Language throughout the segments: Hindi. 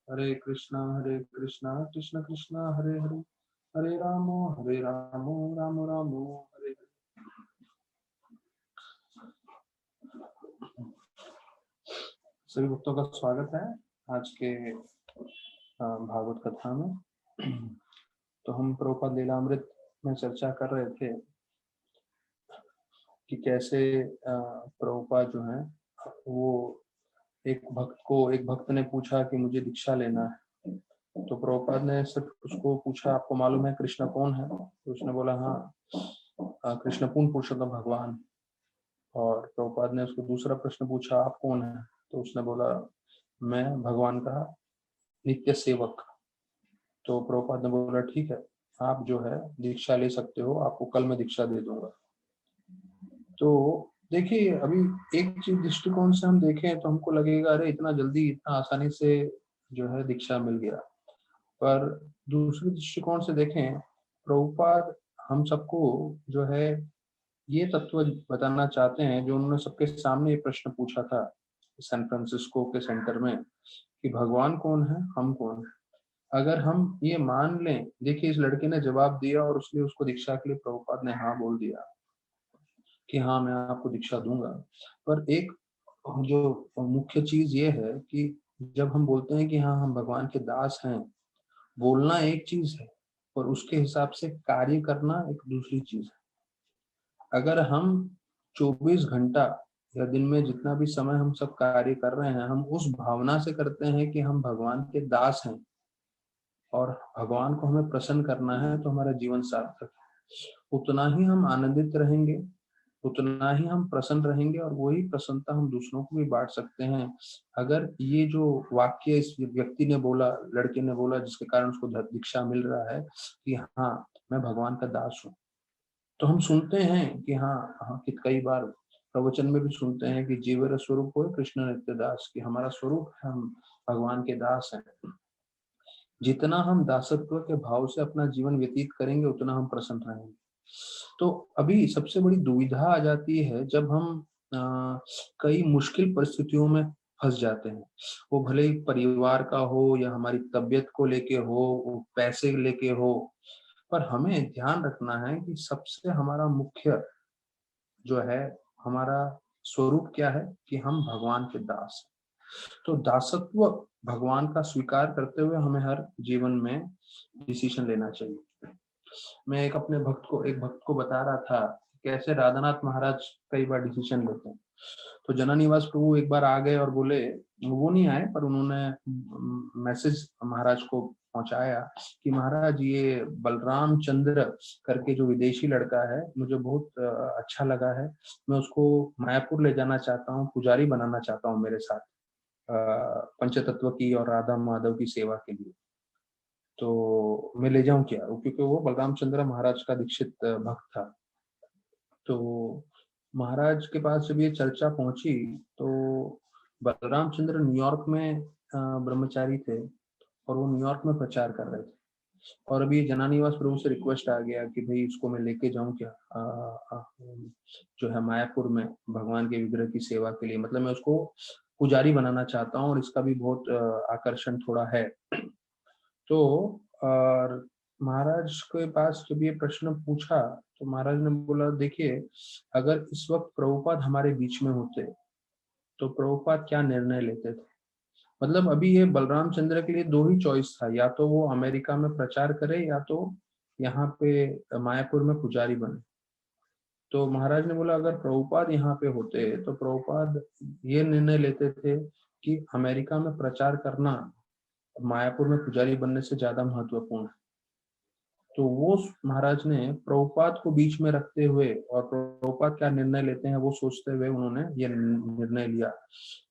कृष्णा कृष्ण कृष्ण हरे हरे, हरे राम राम राम हरे हरे। सभी भक्तों का स्वागत है आज के भागवत कथा में। तो हम प्रभुपाद लीलामृत में चर्चा कर रहे थे कि कैसे प्रभुपाद जो है वो एक भक्त ने पूछा कि मुझे दीक्षा लेना है। तो प्रभुपाद ने सिर्फ उसको पूछा, आपको मालूम है कृष्ण कौन है? तो उसने बोला हाँ, कृष्ण पूर्ण पुरुषोत्तम भगवान। और प्रभुपाद ने उसको दूसरा प्रश्न पूछा, आप कौन है? तो उसने बोला मैं भगवान का नित्य सेवक। तो प्रभुपाद ने बोला ठीक है, आप जो है दीक्षा ले सकते हो, आपको कल मैं दीक्षा दे दूंगा। तो देखिए, अभी एक चीज दृष्टिकोण से हम देखें तो हमको लगेगा अरे इतना जल्दी इतना आसानी से जो है दीक्षा मिल गया। पर दूसरे दृष्टिकोण से देखें, प्रभुपाद हम सबको जो है ये तत्व बताना चाहते हैं जो उन्होंने सबके सामने ये प्रश्न पूछा था सैन फ्रांसिस्को के सेंटर में कि भगवान कौन है, हम कौन है। अगर हम ये मान लें, देखिए इस लड़के ने जवाब दिया और उसने उसको दीक्षा के लिए प्रभुपाद ने हाँ बोल दिया कि हाँ मैं आपको दीक्षा दूंगा। पर एक जो मुख्य चीज ये है कि जब हम बोलते हैं कि हाँ हम भगवान के दास हैं, बोलना एक चीज है और उसके हिसाब से कार्य करना एक दूसरी चीज है। अगर हम 24 घंटा या दिन में जितना भी समय हम सब कार्य कर रहे हैं, हम उस भावना से करते हैं कि हम भगवान के दास हैं और भगवान को हमें प्रसन्न करना है, तो हमारा जीवन सार्थक है। उतना ही हम आनंदित रहेंगे, उतना ही हम प्रसन्न रहेंगे और वही प्रसन्नता हम दूसरों को भी बांट सकते हैं। अगर ये जो वाक्य इस व्यक्ति ने बोला, लड़के ने बोला, जिसके कारण उसको दीक्षा मिल रहा है कि हाँ मैं भगवान का दास हूँ, तो हम सुनते हैं कि हाँ कि कई बार प्रवचन में भी सुनते हैं कि जीवर स्वरूप हो कृष्ण नित्य दास, कि हमारा स्वरूप है हम भगवान के दास हैं। जितना हम दासत्व के भाव से अपना जीवन व्यतीत करेंगे उतना हम प्रसन्न रहेंगे। तो अभी सबसे बड़ी दुविधा आ जाती है जब हम कई मुश्किल परिस्थितियों में फंस जाते हैं। वो भले ही परिवार का हो या हमारी तबीयत को लेके हो, वो पैसे लेके हो, पर हमें ध्यान रखना है कि सबसे हमारा मुख्य जो है हमारा स्वरूप क्या है कि हम भगवान के दास हैं। तो दासत्व भगवान का स्वीकार करते हुए हमें हर जीवन में डिसीजन लेना चाहिए। मैं एक भक्त को बता रहा था कैसे राधानाथ महाराज कई बार डिसीजन लेते हैं। तो जना निवास प्रभु एक बार आ गए और बोले, वो नहीं आए पर उन्होंने मैसेज महाराज को पहुंचाया कि महाराज ये बलराम चंद्र करके जो विदेशी लड़का है मुझे बहुत अच्छा लगा है, मैं उसको मायापुर ले जाना चाहता हूँ, पुजारी बनाना चाहता हूँ मेरे साथ पंचतत्व की और राधा माधव की सेवा के लिए। तो मैं ले जाऊं क्या? क्योंकि वो बलराम चंद्र महाराज का दीक्षित भक्त था। तो महाराज के पास जब ये चर्चा पहुंची तो बलराम चंद्र न्यूयॉर्क में ब्रह्मचारी थे और वो न्यूयॉर्क में प्रचार कर रहे थे। और अभी जनानिवास प्रभु से रिक्वेस्ट आ गया कि भाई इसको मैं लेके जाऊं क्या जो है मायापुर में भगवान के विग्रह की सेवा के लिए, मतलब मैं उसको पुजारी बनाना चाहता हूँ और इसका भी बहुत आकर्षण थोड़ा है। तो और महाराज के पास जब ये प्रश्न पूछा तो महाराज ने बोला, देखिए अगर इस वक्त प्रभुपाद हमारे बीच में होते तो प्रभुपाद क्या निर्णय लेते थे। मतलब अभी ये बलराम चंद्र के लिए दो ही चॉइस था, या तो वो अमेरिका में प्रचार करे या तो यहाँ पे मायापुर में पुजारी बने। तो महाराज ने बोला अगर प्रभुपाद यहाँ पे होते तो प्रभुपाद ये निर्णय लेते थे कि अमेरिका में प्रचार करना मायापुर में पुजारी बनने से ज्यादा महत्वपूर्ण है। तो वो महाराज ने प्रभुपाद को बीच में रखते हुए और प्रभुपाद क्या निर्णय लेते हैं वो सोचते हुए उन्होंने ये निर्णय लिया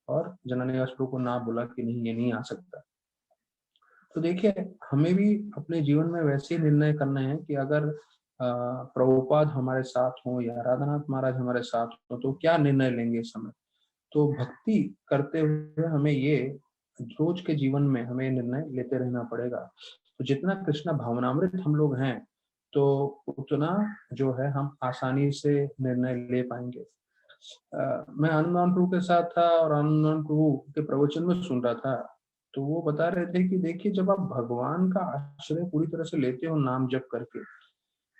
और जनानिवास प्रभु को ना बोला कि नहीं ये नहीं आ सकता। तो देखिए हमें भी अपने जीवन में वैसे ही निर्णय करने हैं कि अगर प्रभुपाद हमारे साथ हो या राधानाथ महाराज हमारे साथ हो तो क्या निर्णय लेंगे इस समय। तो भक्ति करते हुए हमें ये रोज के जीवन में हमें निर्णय लेते रहना पड़ेगा। तो जितना कृष्णा भावनामृत हम लोग हैं तो उतना जो है हम आसानी से निर्णय ले पाएंगे। मैं आनंदमान प्रभु के साथ था और आनंदमान प्रभु के प्रवचन में सुन रहा था। तो वो बता रहे थे कि देखिए, जब आप भगवान का आश्रय पूरी तरह से लेते हो नाम जप करके,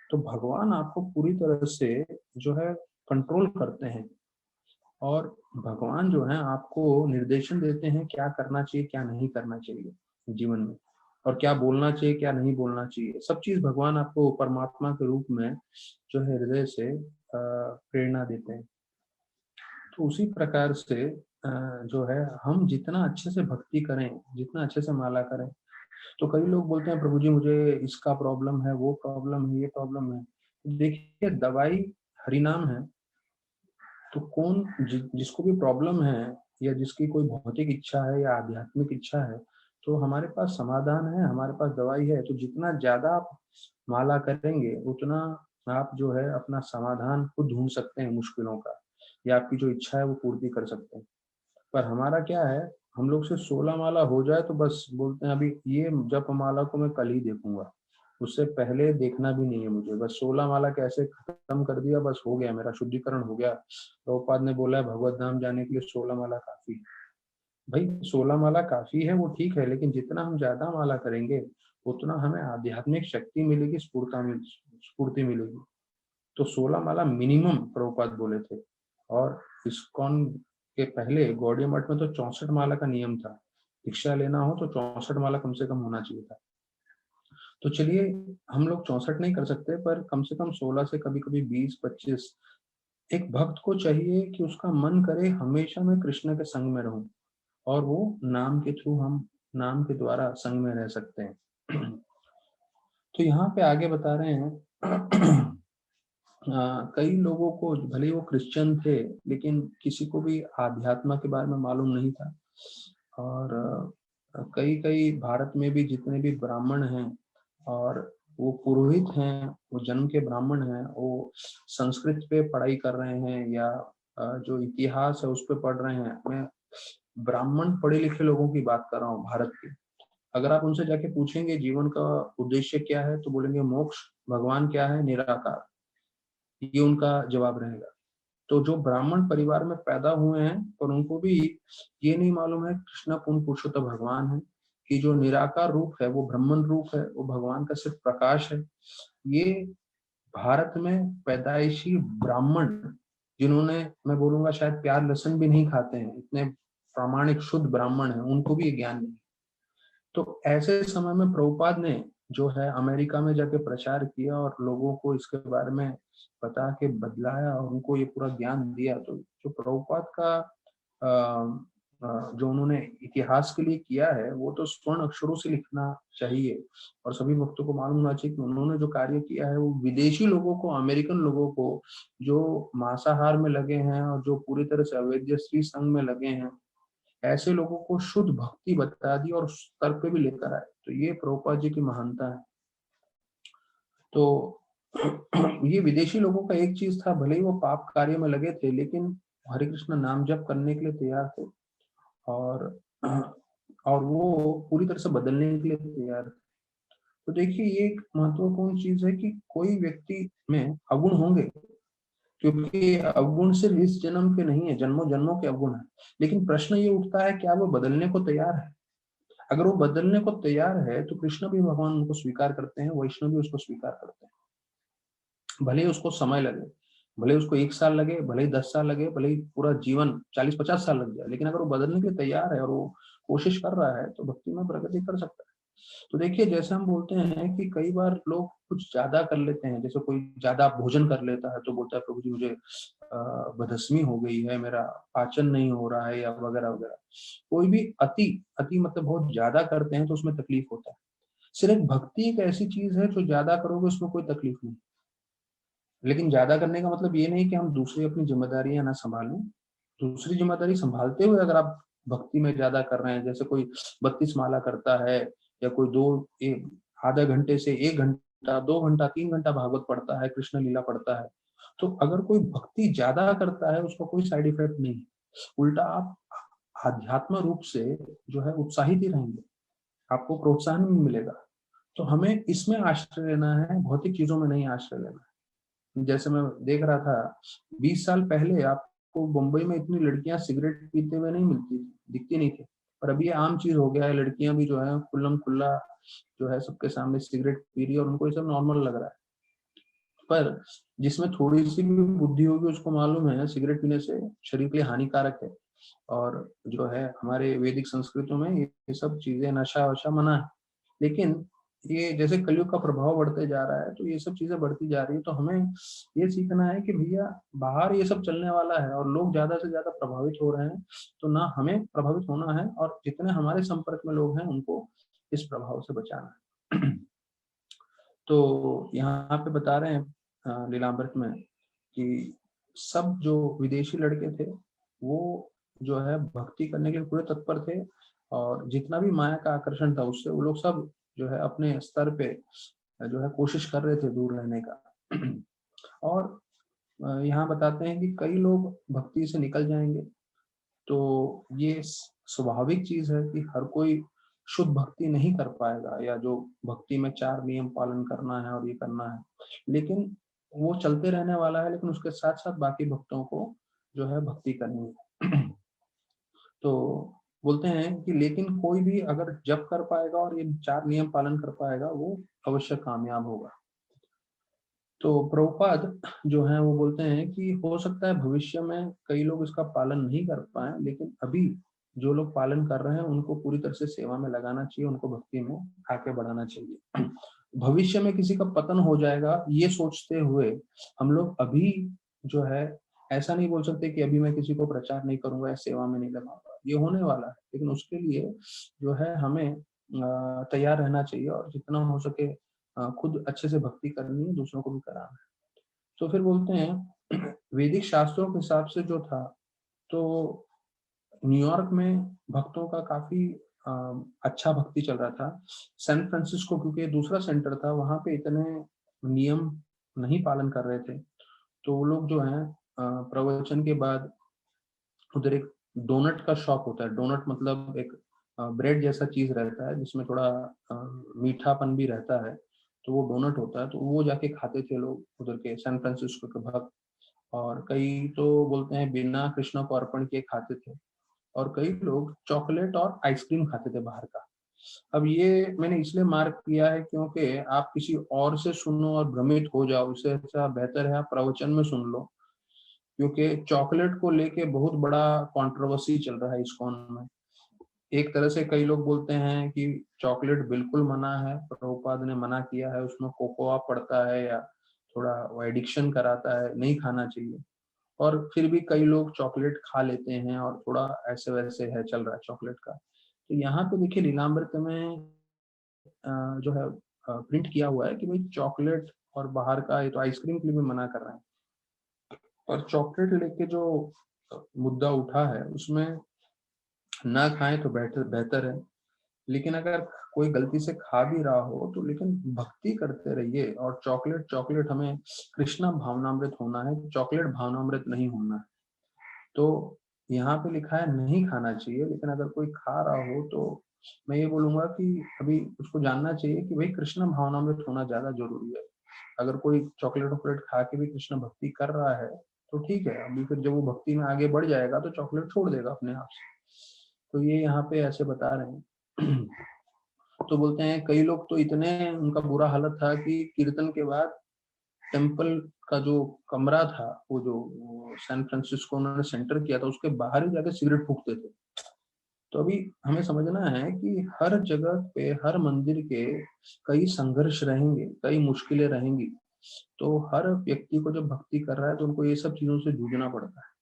तो भगवान आपको पूरी तरह से जो है कंट्रोल करते हैं, और भगवान जो है आपको निर्देशन देते हैं क्या करना चाहिए क्या नहीं करना चाहिए जीवन में, और क्या बोलना चाहिए क्या नहीं बोलना चाहिए। सब चीज भगवान आपको परमात्मा के रूप में जो है हृदय से प्रेरणा देते हैं। तो उसी प्रकार से जो है हम जितना अच्छे से भक्ति करें, जितना अच्छे से माला करें, तो कई लोग बोलते हैं प्रभु जी मुझे इसका प्रॉब्लम है, वो प्रॉब्लम है, ये प्रॉब्लम है। देखिए, दवाई हरिनाम है। तो जिसको भी प्रॉब्लम है, या जिसकी कोई भौतिक इच्छा है या आध्यात्मिक इच्छा है, तो हमारे पास समाधान है, हमारे पास दवाई है। तो जितना ज्यादा आप माला करेंगे, उतना आप जो है अपना समाधान खुद ढूंढ सकते हैं मुश्किलों का, या आपकी जो इच्छा है वो पूर्ति कर सकते हैं। पर हमारा क्या है, हम लोग से 16 माला हो जाए तो बस बोलते हैं अभी ये जप माला को मैं कल ही देखूंगा, उससे पहले देखना भी नहीं है मुझे। बस 16 माला कैसे खत्म कर दिया, बस हो गया, मेरा शुद्धिकरण हो गया। प्रभुपाद ने बोला है भगवत धाम जाने के लिए 16 माला काफी है। भाई 16 माला काफी है, वो ठीक है, लेकिन जितना हम ज्यादा माला करेंगे, उतना हमें आध्यात्मिक शक्ति मिलेगी, स्फूर्ति मिलेगी। तो 16 माला मिनिमम प्रभुपाद बोले थे। और इस्कॉन के पहले गौड़िया मठ में तो 64 माला का नियम था, दीक्षा लेना हो तो 64 माला कम से कम होना चाहिए था। तो चलिए, हम लोग 64 नहीं कर सकते, पर कम से कम 16 से कभी कभी 20-25। एक भक्त को चाहिए कि उसका मन करे हमेशा मैं कृष्ण के संग में रहूं, और वो नाम के थ्रू, हम नाम के द्वारा संग में रह सकते हैं। तो यहाँ पे आगे बता रहे हैं कई लोगों को, भले वो क्रिश्चियन थे, लेकिन किसी को भी आध्यात्म के बारे में मालूम नहीं था। और कई कई भारत में भी जितने भी ब्राह्मण हैं, और वो पुरोहित हैं, वो जन्म के ब्राह्मण हैं, वो संस्कृत पे पढ़ाई कर रहे हैं, या जो इतिहास है उस पे पढ़ रहे हैं। मैं ब्राह्मण पढ़े लिखे लोगों की बात कर रहा हूँ भारत के। अगर आप उनसे जाके पूछेंगे जीवन का उद्देश्य क्या है, तो बोलेंगे मोक्ष, भगवान क्या है, निराकार, ये उनका जवाब रहेगा। तो जो ब्राह्मण परिवार में पैदा हुए हैं, और उनको भी ये नहीं मालूम है कृष्ण पूर्ण पुरुषोत्तम भगवान है, कि जो निराकार रूप है वो ब्रह्मन रूप है, वो भगवान का सिर्फ प्रकाश है। ये भारत में पैदाइशी ब्राह्मण, जिन्होंने, मैं बोलूंगा शायद प्याज लहसुन भी नहीं खाते हैं, इतने प्रामाणिक शुद्ध ब्राह्मण है, उनको भी ये ज्ञान नहीं। तो ऐसे समय में प्रभुपाद ने जो है अमेरिका में जाके प्रचार किया, और लोगों को इसके बारे में बता के बदलाया, और उनको ये पूरा ज्ञान दिया। तो जो प्रभुपाद का जो उन्होंने इतिहास के लिए किया है, वो तो स्वर्ण अक्षरों से लिखना चाहिए, और सभी भक्तों को मालूम होना चाहिए कि उन्होंने जो कार्य किया है वो विदेशी लोगों को, अमेरिकन लोगों को, जो मांसाहार में लगे हैं और जो पूरी तरह से अवैध स्त्री संघ में लगे हैं, ऐसे लोगों को शुद्ध भक्ति बता दी और उस स्तर पे भी लेकर आए। तो ये प्रभुपाद जी की महानता है। तो ये विदेशी लोगों का एक चीज था, भले ही वो पाप कार्य में लगे थे, लेकिन हरे कृष्ण नाम जप करने के लिए तैयार थे, और और वो पूरी तरह से बदलने के लिए तैयार थे। तो देखिए, ये एक महत्वपूर्ण चीज है कि कोई व्यक्ति में अवगुण होंगे, क्योंकि अवगुण सिर्फ इस जन्म के नहीं है, जन्मों जन्मों के अवगुण है। लेकिन प्रश्न ये उठता है, क्या वो बदलने को तैयार है? अगर वो बदलने को तैयार है, तो कृष्ण भी भगवान उनको स्वीकार करते हैं, वैष्णव भी उसको स्वीकार करते हैं। भले ही उसको समय लगे, भले ही उसको 1 साल लगे, भले ही 10 साल लगे, भले ही पूरा जीवन 40-50 साल लग जाए, लेकिन अगर वो बदलने के लिए तैयार है और वो कोशिश कर रहा है, तो भक्ति में प्रगति कर सकता है। तो देखिए, जैसे हम बोलते हैं कि कई बार लोग कुछ ज्यादा कर लेते हैं, जैसे कोई ज्यादा भोजन कर लेता है तो बोलता है प्रभु जी मुझे बदहजमी हो गई है, मेरा पाचन नहीं हो रहा है, या वगैरह वगैरह। कोई भी अति अति मतलब बहुत ज्यादा करते हैं तो उसमें तकलीफ होता है। सिर्फ भक्ति एक ऐसी चीज है जो ज्यादा करोगे उसमें कोई तकलीफ नहीं। लेकिन ज्यादा करने का मतलब ये नहीं कि हम दूसरी अपनी जिम्मेदारियां ना संभालें। दूसरी जिम्मेदारी संभालते हुए अगर आप भक्ति में ज्यादा कर रहे हैं, जैसे कोई 32 माला करता है, या कोई आधा घंटे से 1 घंटा, 2 घंटा, 3 घंटा भागवत पढ़ता है, कृष्ण लीला पढ़ता है, तो अगर कोई भक्ति ज्यादा करता है उसका कोई साइड इफेक्ट नहीं। उल्टा आप आध्यात्म रूप से जो है उत्साहित ही रहेंगे, आपको प्रोत्साहन भी मिलेगा। तो हमें इसमें आश्रय लेना है, भौतिक चीजों में नहीं आश्रय लेना है। जैसे मैं देख रहा था, 20 साल पहले आपको मुंबई में इतनी लड़कियां सिगरेट पीते हुए नहीं मिलती थी, दिखती नहीं थी। और अभी ये आम चीज हो गया है, लड़कियां भी जो है खुल्लम खुल्ला जो है सबके सामने सिगरेट पी रही है और उनको ये सब नॉर्मल लग रहा है। पर जिसमें थोड़ी सी भी बुद्धि होगी उसको मालूम है सिगरेट पीने से शरीर के लिए हानिकारक है, और जो है हमारे वैदिक संस्कृतों में ये सब चीजें नशा वशा मना है। लेकिन ये जैसे कलयुग का प्रभाव बढ़ते जा रहा है तो ये सब चीजें बढ़ती जा रही है, तो हमें ये सीखना है कि भैया बाहर ये सब चलने वाला है और लोग ज्यादा से ज्यादा प्रभावित हो रहे हैं, तो ना हमें प्रभावित होना है और जितने हमारे संपर्क में लोग हैं उनको इस प्रभाव से बचाना है। तो यहाँ पे बता रहे हैं लीलामृत में कि सब जो विदेशी लड़के थे वो जो है भक्ति करने के लिए पूरे तत्पर थे, और जितना भी माया का आकर्षण था उससे वो लोग सब जो है अपने स्तर पे जो है कोशिश कर रहे थे दूर रहने का। और यहाँ बताते हैं कि कई लोग भक्ति से निकल जाएंगे, तो ये स्वाभाविक चीज है कि हर कोई शुद्ध भक्ति नहीं कर पाएगा, या जो भक्ति में 4 नियम पालन करना है और ये करना है, लेकिन वो चलते रहने वाला है, लेकिन उसके साथ साथ बाकी भक्तों को जो है भक्ति करनी है। तो बोलते हैं कि लेकिन कोई भी अगर जप कर पाएगा और ये 4 नियम पालन कर पाएगा वो अवश्य कामयाब होगा। तो प्रभुपाद जो है वो बोलते हैं कि हो सकता है भविष्य में कई लोग इसका पालन नहीं कर पाए, लेकिन अभी जो लोग पालन कर रहे हैं उनको पूरी तरह से सेवा में लगाना चाहिए, उनको भक्ति में आगे बढ़ाना चाहिए। भविष्य में किसी का पतन हो जाएगा ये सोचते हुए हम लोग अभी जो है ऐसा नहीं बोल सकते कि अभी मैं किसी को प्रचार नहीं करूंगा या सेवा में नहीं लगाऊंगा, ये होने वाला है, लेकिन उसके लिए जो है हमें तैयार रहना चाहिए और जितना हो सके खुद अच्छे से भक्ति करनी है, दूसरों को भी कराना है। तो फिर बोलते हैं वैदिक शास्त्रों के हिसाब से जो था, तो न्यूयॉर्क में भक्तों का काफी अच्छा भक्ति चल रहा था। सैन फ्रांसिस्को क्योंकि दूसरा सेंटर था, वहां पे इतने नियम नहीं पालन कर रहे थे, तो वो लोग जो है प्रवचन के बाद उधर एक डोनट का शॉप होता है। डोनट मतलब एक ब्रेड जैसा चीज रहता है जिसमें थोड़ा मीठापन भी रहता है, तो वो डोनट होता है, तो वो जाके खाते थे लोग उधर के सैन फ्रांसिस्को के भक्त। और कई तो बोलते हैं बिना कृष्ण को अर्पण किए खाते थे, और कई लोग चॉकलेट और आइसक्रीम खाते थे बाहर का। अब ये मैंने इसलिए मार्क किया है क्योंकि आप किसी और से सुनो और भ्रमित हो जाओ, इससे अच्छा बेहतर है आप प्रवचन में सुन लो, क्योंकि चॉकलेट को लेके बहुत बड़ा कंट्रोवर्सी चल रहा है इस्कॉन में। एक तरह से कई लोग बोलते हैं कि चॉकलेट बिल्कुल मना है, प्रभुपाद ने मना किया है, उसमें कोकोआ पड़ता है या थोड़ा वो एडिक्शन कराता है, नहीं खाना चाहिए। और फिर भी कई लोग चॉकलेट खा लेते हैं और थोड़ा ऐसे वैसे है चल रहा है चॉकलेट का। तो यहाँ पे देखिए लीलामृत में जो है प्रिंट किया हुआ है कि भाई चॉकलेट और बाहर का, ये तो आइसक्रीम के लिए भी मना कर रहे हैं, और चॉकलेट लेके जो मुद्दा उठा है उसमें ना खाएं तो बेहतर बेहतर है। लेकिन अगर कोई गलती से खा भी रहा हो तो लेकिन भक्ति करते रहिए, और चॉकलेट चॉकलेट हमें कृष्णा भावनामृत होना है, चॉकलेट भावनामृत नहीं होना है। तो यहाँ पे लिखा है नहीं खाना चाहिए, लेकिन अगर कोई खा रहा हो तो मैं ये बोलूंगा कि अभी उसको जानना चाहिए कि भाई कृष्ण भावनामृत होना ज्यादा जरूरी है। अगर कोई चॉकलेट वॉकलेट खा के भी कृष्ण भक्ति कर रहा है तो ठीक है, अभी फिर जब वो भक्ति में आगे बढ़ जाएगा तो चॉकलेट छोड़ देगा अपने आप से। तो ये यहाँ पे ऐसे बता रहे हैं। तो बोलते हैं कई लोग तो इतने उनका बुरा हालत था कि कीर्तन के बाद टेम्पल का जो कमरा था, वो जो सैन फ्रांसिस्को उन्होंने सेंटर किया था, उसके बाहर ही जाके सिगरेट फूकते थे। तो अभी हमें समझना है कि हर जगह पे हर मंदिर के कई संघर्ष रहेंगे, कई मुश्किलें रहेंगी। तो हर व्यक्ति को जब भक्ति कर रहा है तो उनको ये सब चीजों से जूझना पड़ता है।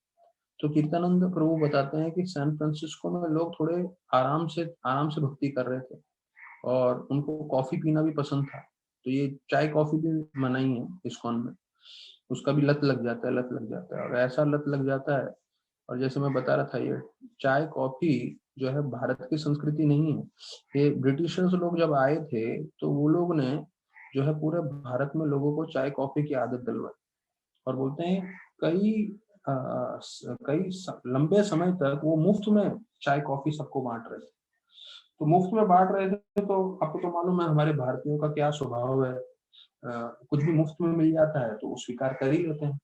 तो कीर्तनानंद प्रभु बताते हैं कि सैन फ्रांसिस्को में लोग थोड़े आराम से भक्ति कर रहे थे, और उनको कॉफी पीना भी पसंद था। तो ये चाय कॉफी भी मना ही है इस्कॉन में, उसका भी लत लग जाता है, लत लग जाता है, और ऐसा लत लग जाता है। और जैसे मैं बता रहा था ये चाय कॉफी जो है भारत की संस्कृति नहीं है। ये ब्रिटिशर्स लोग जब आए थे तो वो लोग ने जो है पूरे भारत में लोगों को चाय कॉफी की आदत दिलवाई, और बोलते हैं कई लंबे समय तक वो मुफ्त में चाय कॉफी सबको बांट रहे थे। तो मुफ्त में बांट रहे थे तो आपको तो मालूम है हमारे भारतीयों का क्या स्वभाव है, कुछ भी मुफ्त में मिल जाता है तो वो स्वीकार कर ही लेते हैं।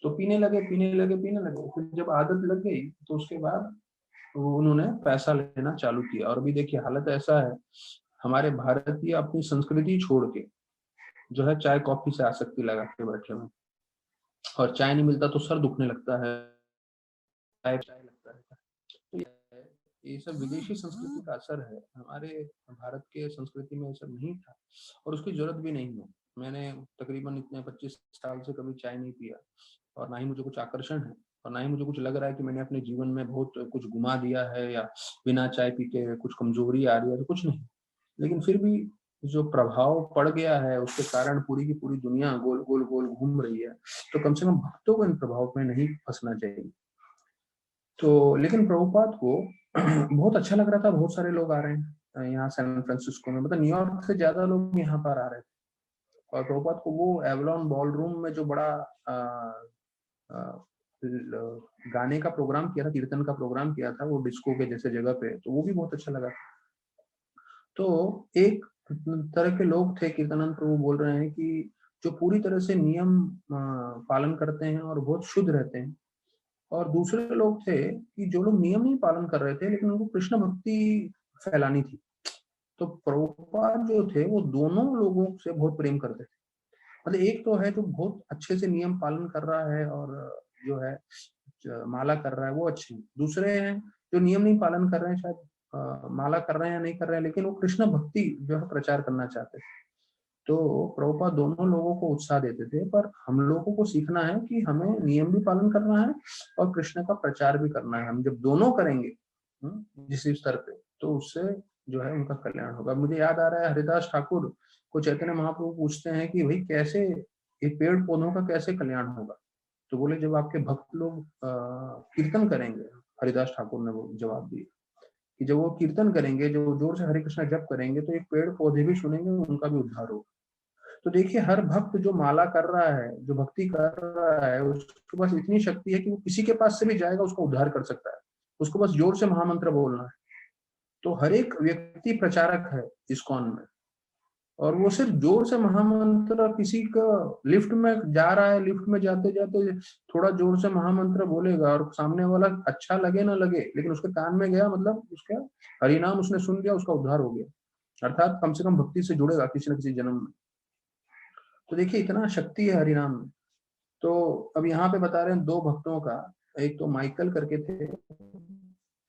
तो पीने लगे, फिर जब आदत लग गई तो उसके बाद वो उन्होंने पैसा लेना चालू किया। और अभी देखिए हालत ऐसा है, हमारे भारतीय अपनी संस्कृति छोड़ के जो है चाय कॉफी से आसक्ति लगा के बैठे हुए, और चाय नहीं मिलता तो सर दुखने लगता है, चाय चाय लगता है। तो ये सब विदेशी संस्कृति का असर है, हमारे भारत के संस्कृति में ये सब नहीं था, और उसकी जरूरत भी नहीं है। मैंने तकरीबन इतने 25 साल से कभी चाय नहीं पिया, और ना ही मुझे कुछ आकर्षण है, और ना ही मुझे कुछ लग रहा है कि मैंने अपने जीवन में बहुत कुछ घुमा दिया है, या बिना चाय पी के कुछ कमजोरी आ रही है, तो कुछ नहीं। लेकिन फिर भी जो प्रभाव पड़ गया है उसके कारण पूरी की पूरी दुनिया गोल गोल गोल घूम रही है, तो कम से कम भक्तों को इन प्रभाव में नहीं फंसना चाहिए। तो लेकिन प्रभुपाद को बहुत अच्छा लग रहा था, बहुत सारे लोग आ रहे हैं यहाँ सैन फ्रांसिस्को में, मतलब न्यूयॉर्क से ज्यादा लोग यहाँ पर आ रहे थे। और प्रभुपाद को वो एवलॉन बॉल रूम में जो बड़ा गाने का प्रोग्राम किया था, कीर्तन का प्रोग्राम किया था, वो डिस्को के जैसे जगह पे, तो वो भी बहुत अच्छा लगा। तो एक तरह के लोग थे, कीर्तनानंद प्रभु बोल रहे हैं कि जो पूरी तरह से नियम पालन करते हैं और बहुत शुद्ध रहते हैं, और दूसरे लोग थे कि जो लोग नियम नहीं पालन कर रहे थे लेकिन उनको कृष्ण भक्ति फैलानी थी। तो प्रभुपाद जो थे वो दोनों लोगों से बहुत प्रेम करते थे। मतलब एक तो है जो बहुत अच्छे से नियम पालन कर रहा है और जो है माला कर रहा है, वो अच्छे हैं। दूसरे हैं जो नियम नहीं पालन कर रहे हैं, शायद माला कर रहे हैं या नहीं कर रहे हैं, लेकिन वो कृष्ण भक्ति जो है प्रचार करना चाहते हैं। तो प्रभुपाद दोनों लोगों को उत्साह देते थे, पर हम लोगों को सीखना है कि हमें नियम भी पालन करना है और कृष्ण का प्रचार भी करना है। हम जब दोनों करेंगे किसी स्तर पे, तो उससे जो है उनका कल्याण होगा। मुझे याद आ रहा है हरिदास ठाकुर को चैतन्य महाप्रभु पूछते हैं कि भाई कैसे ये पेड़ पौधों का कैसे कल्याण होगा, तो बोले जब आपके भक्त लोग कीर्तन करेंगे। हरिदास ठाकुर ने वो जवाब दिया कि जब वो कीर्तन करेंगे, जो जोर से हरे कृष्णा जप करेंगे, तो ये पेड़ पौधे भी सुनेंगे, उनका भी उद्धार होगा। तो देखिए हर भक्त जो माला कर रहा है, जो भक्ति कर रहा है, उसके पास इतनी शक्ति है कि वो किसी के पास से भी जाएगा, उसको उद्धार कर सकता है। उसको बस जोर से महामंत्र बोलना है। तो हर एक व्यक्ति प्रचारक है इस्कॉन में, और वो सिर्फ जोर से महामंत्र, किसी का लिफ्ट में जा रहा है, लिफ्ट में जाते जाते थोड़ा जोर से महामंत्र बोलेगा और सामने वाला अच्छा लगे ना लगे, लेकिन उसके कान में गया, मतलब उसका हरिनाम उसने सुन लिया, उसका उद्धार हो गया। अर्थात कम से कम भक्ति से जुड़ेगा किसी न किसी जन्म में। तो देखिए इतना शक्ति है हरिनाम में। तो अब यहाँ पे बता रहे हैं दो भक्तों का, एक तो माइकल करके थे,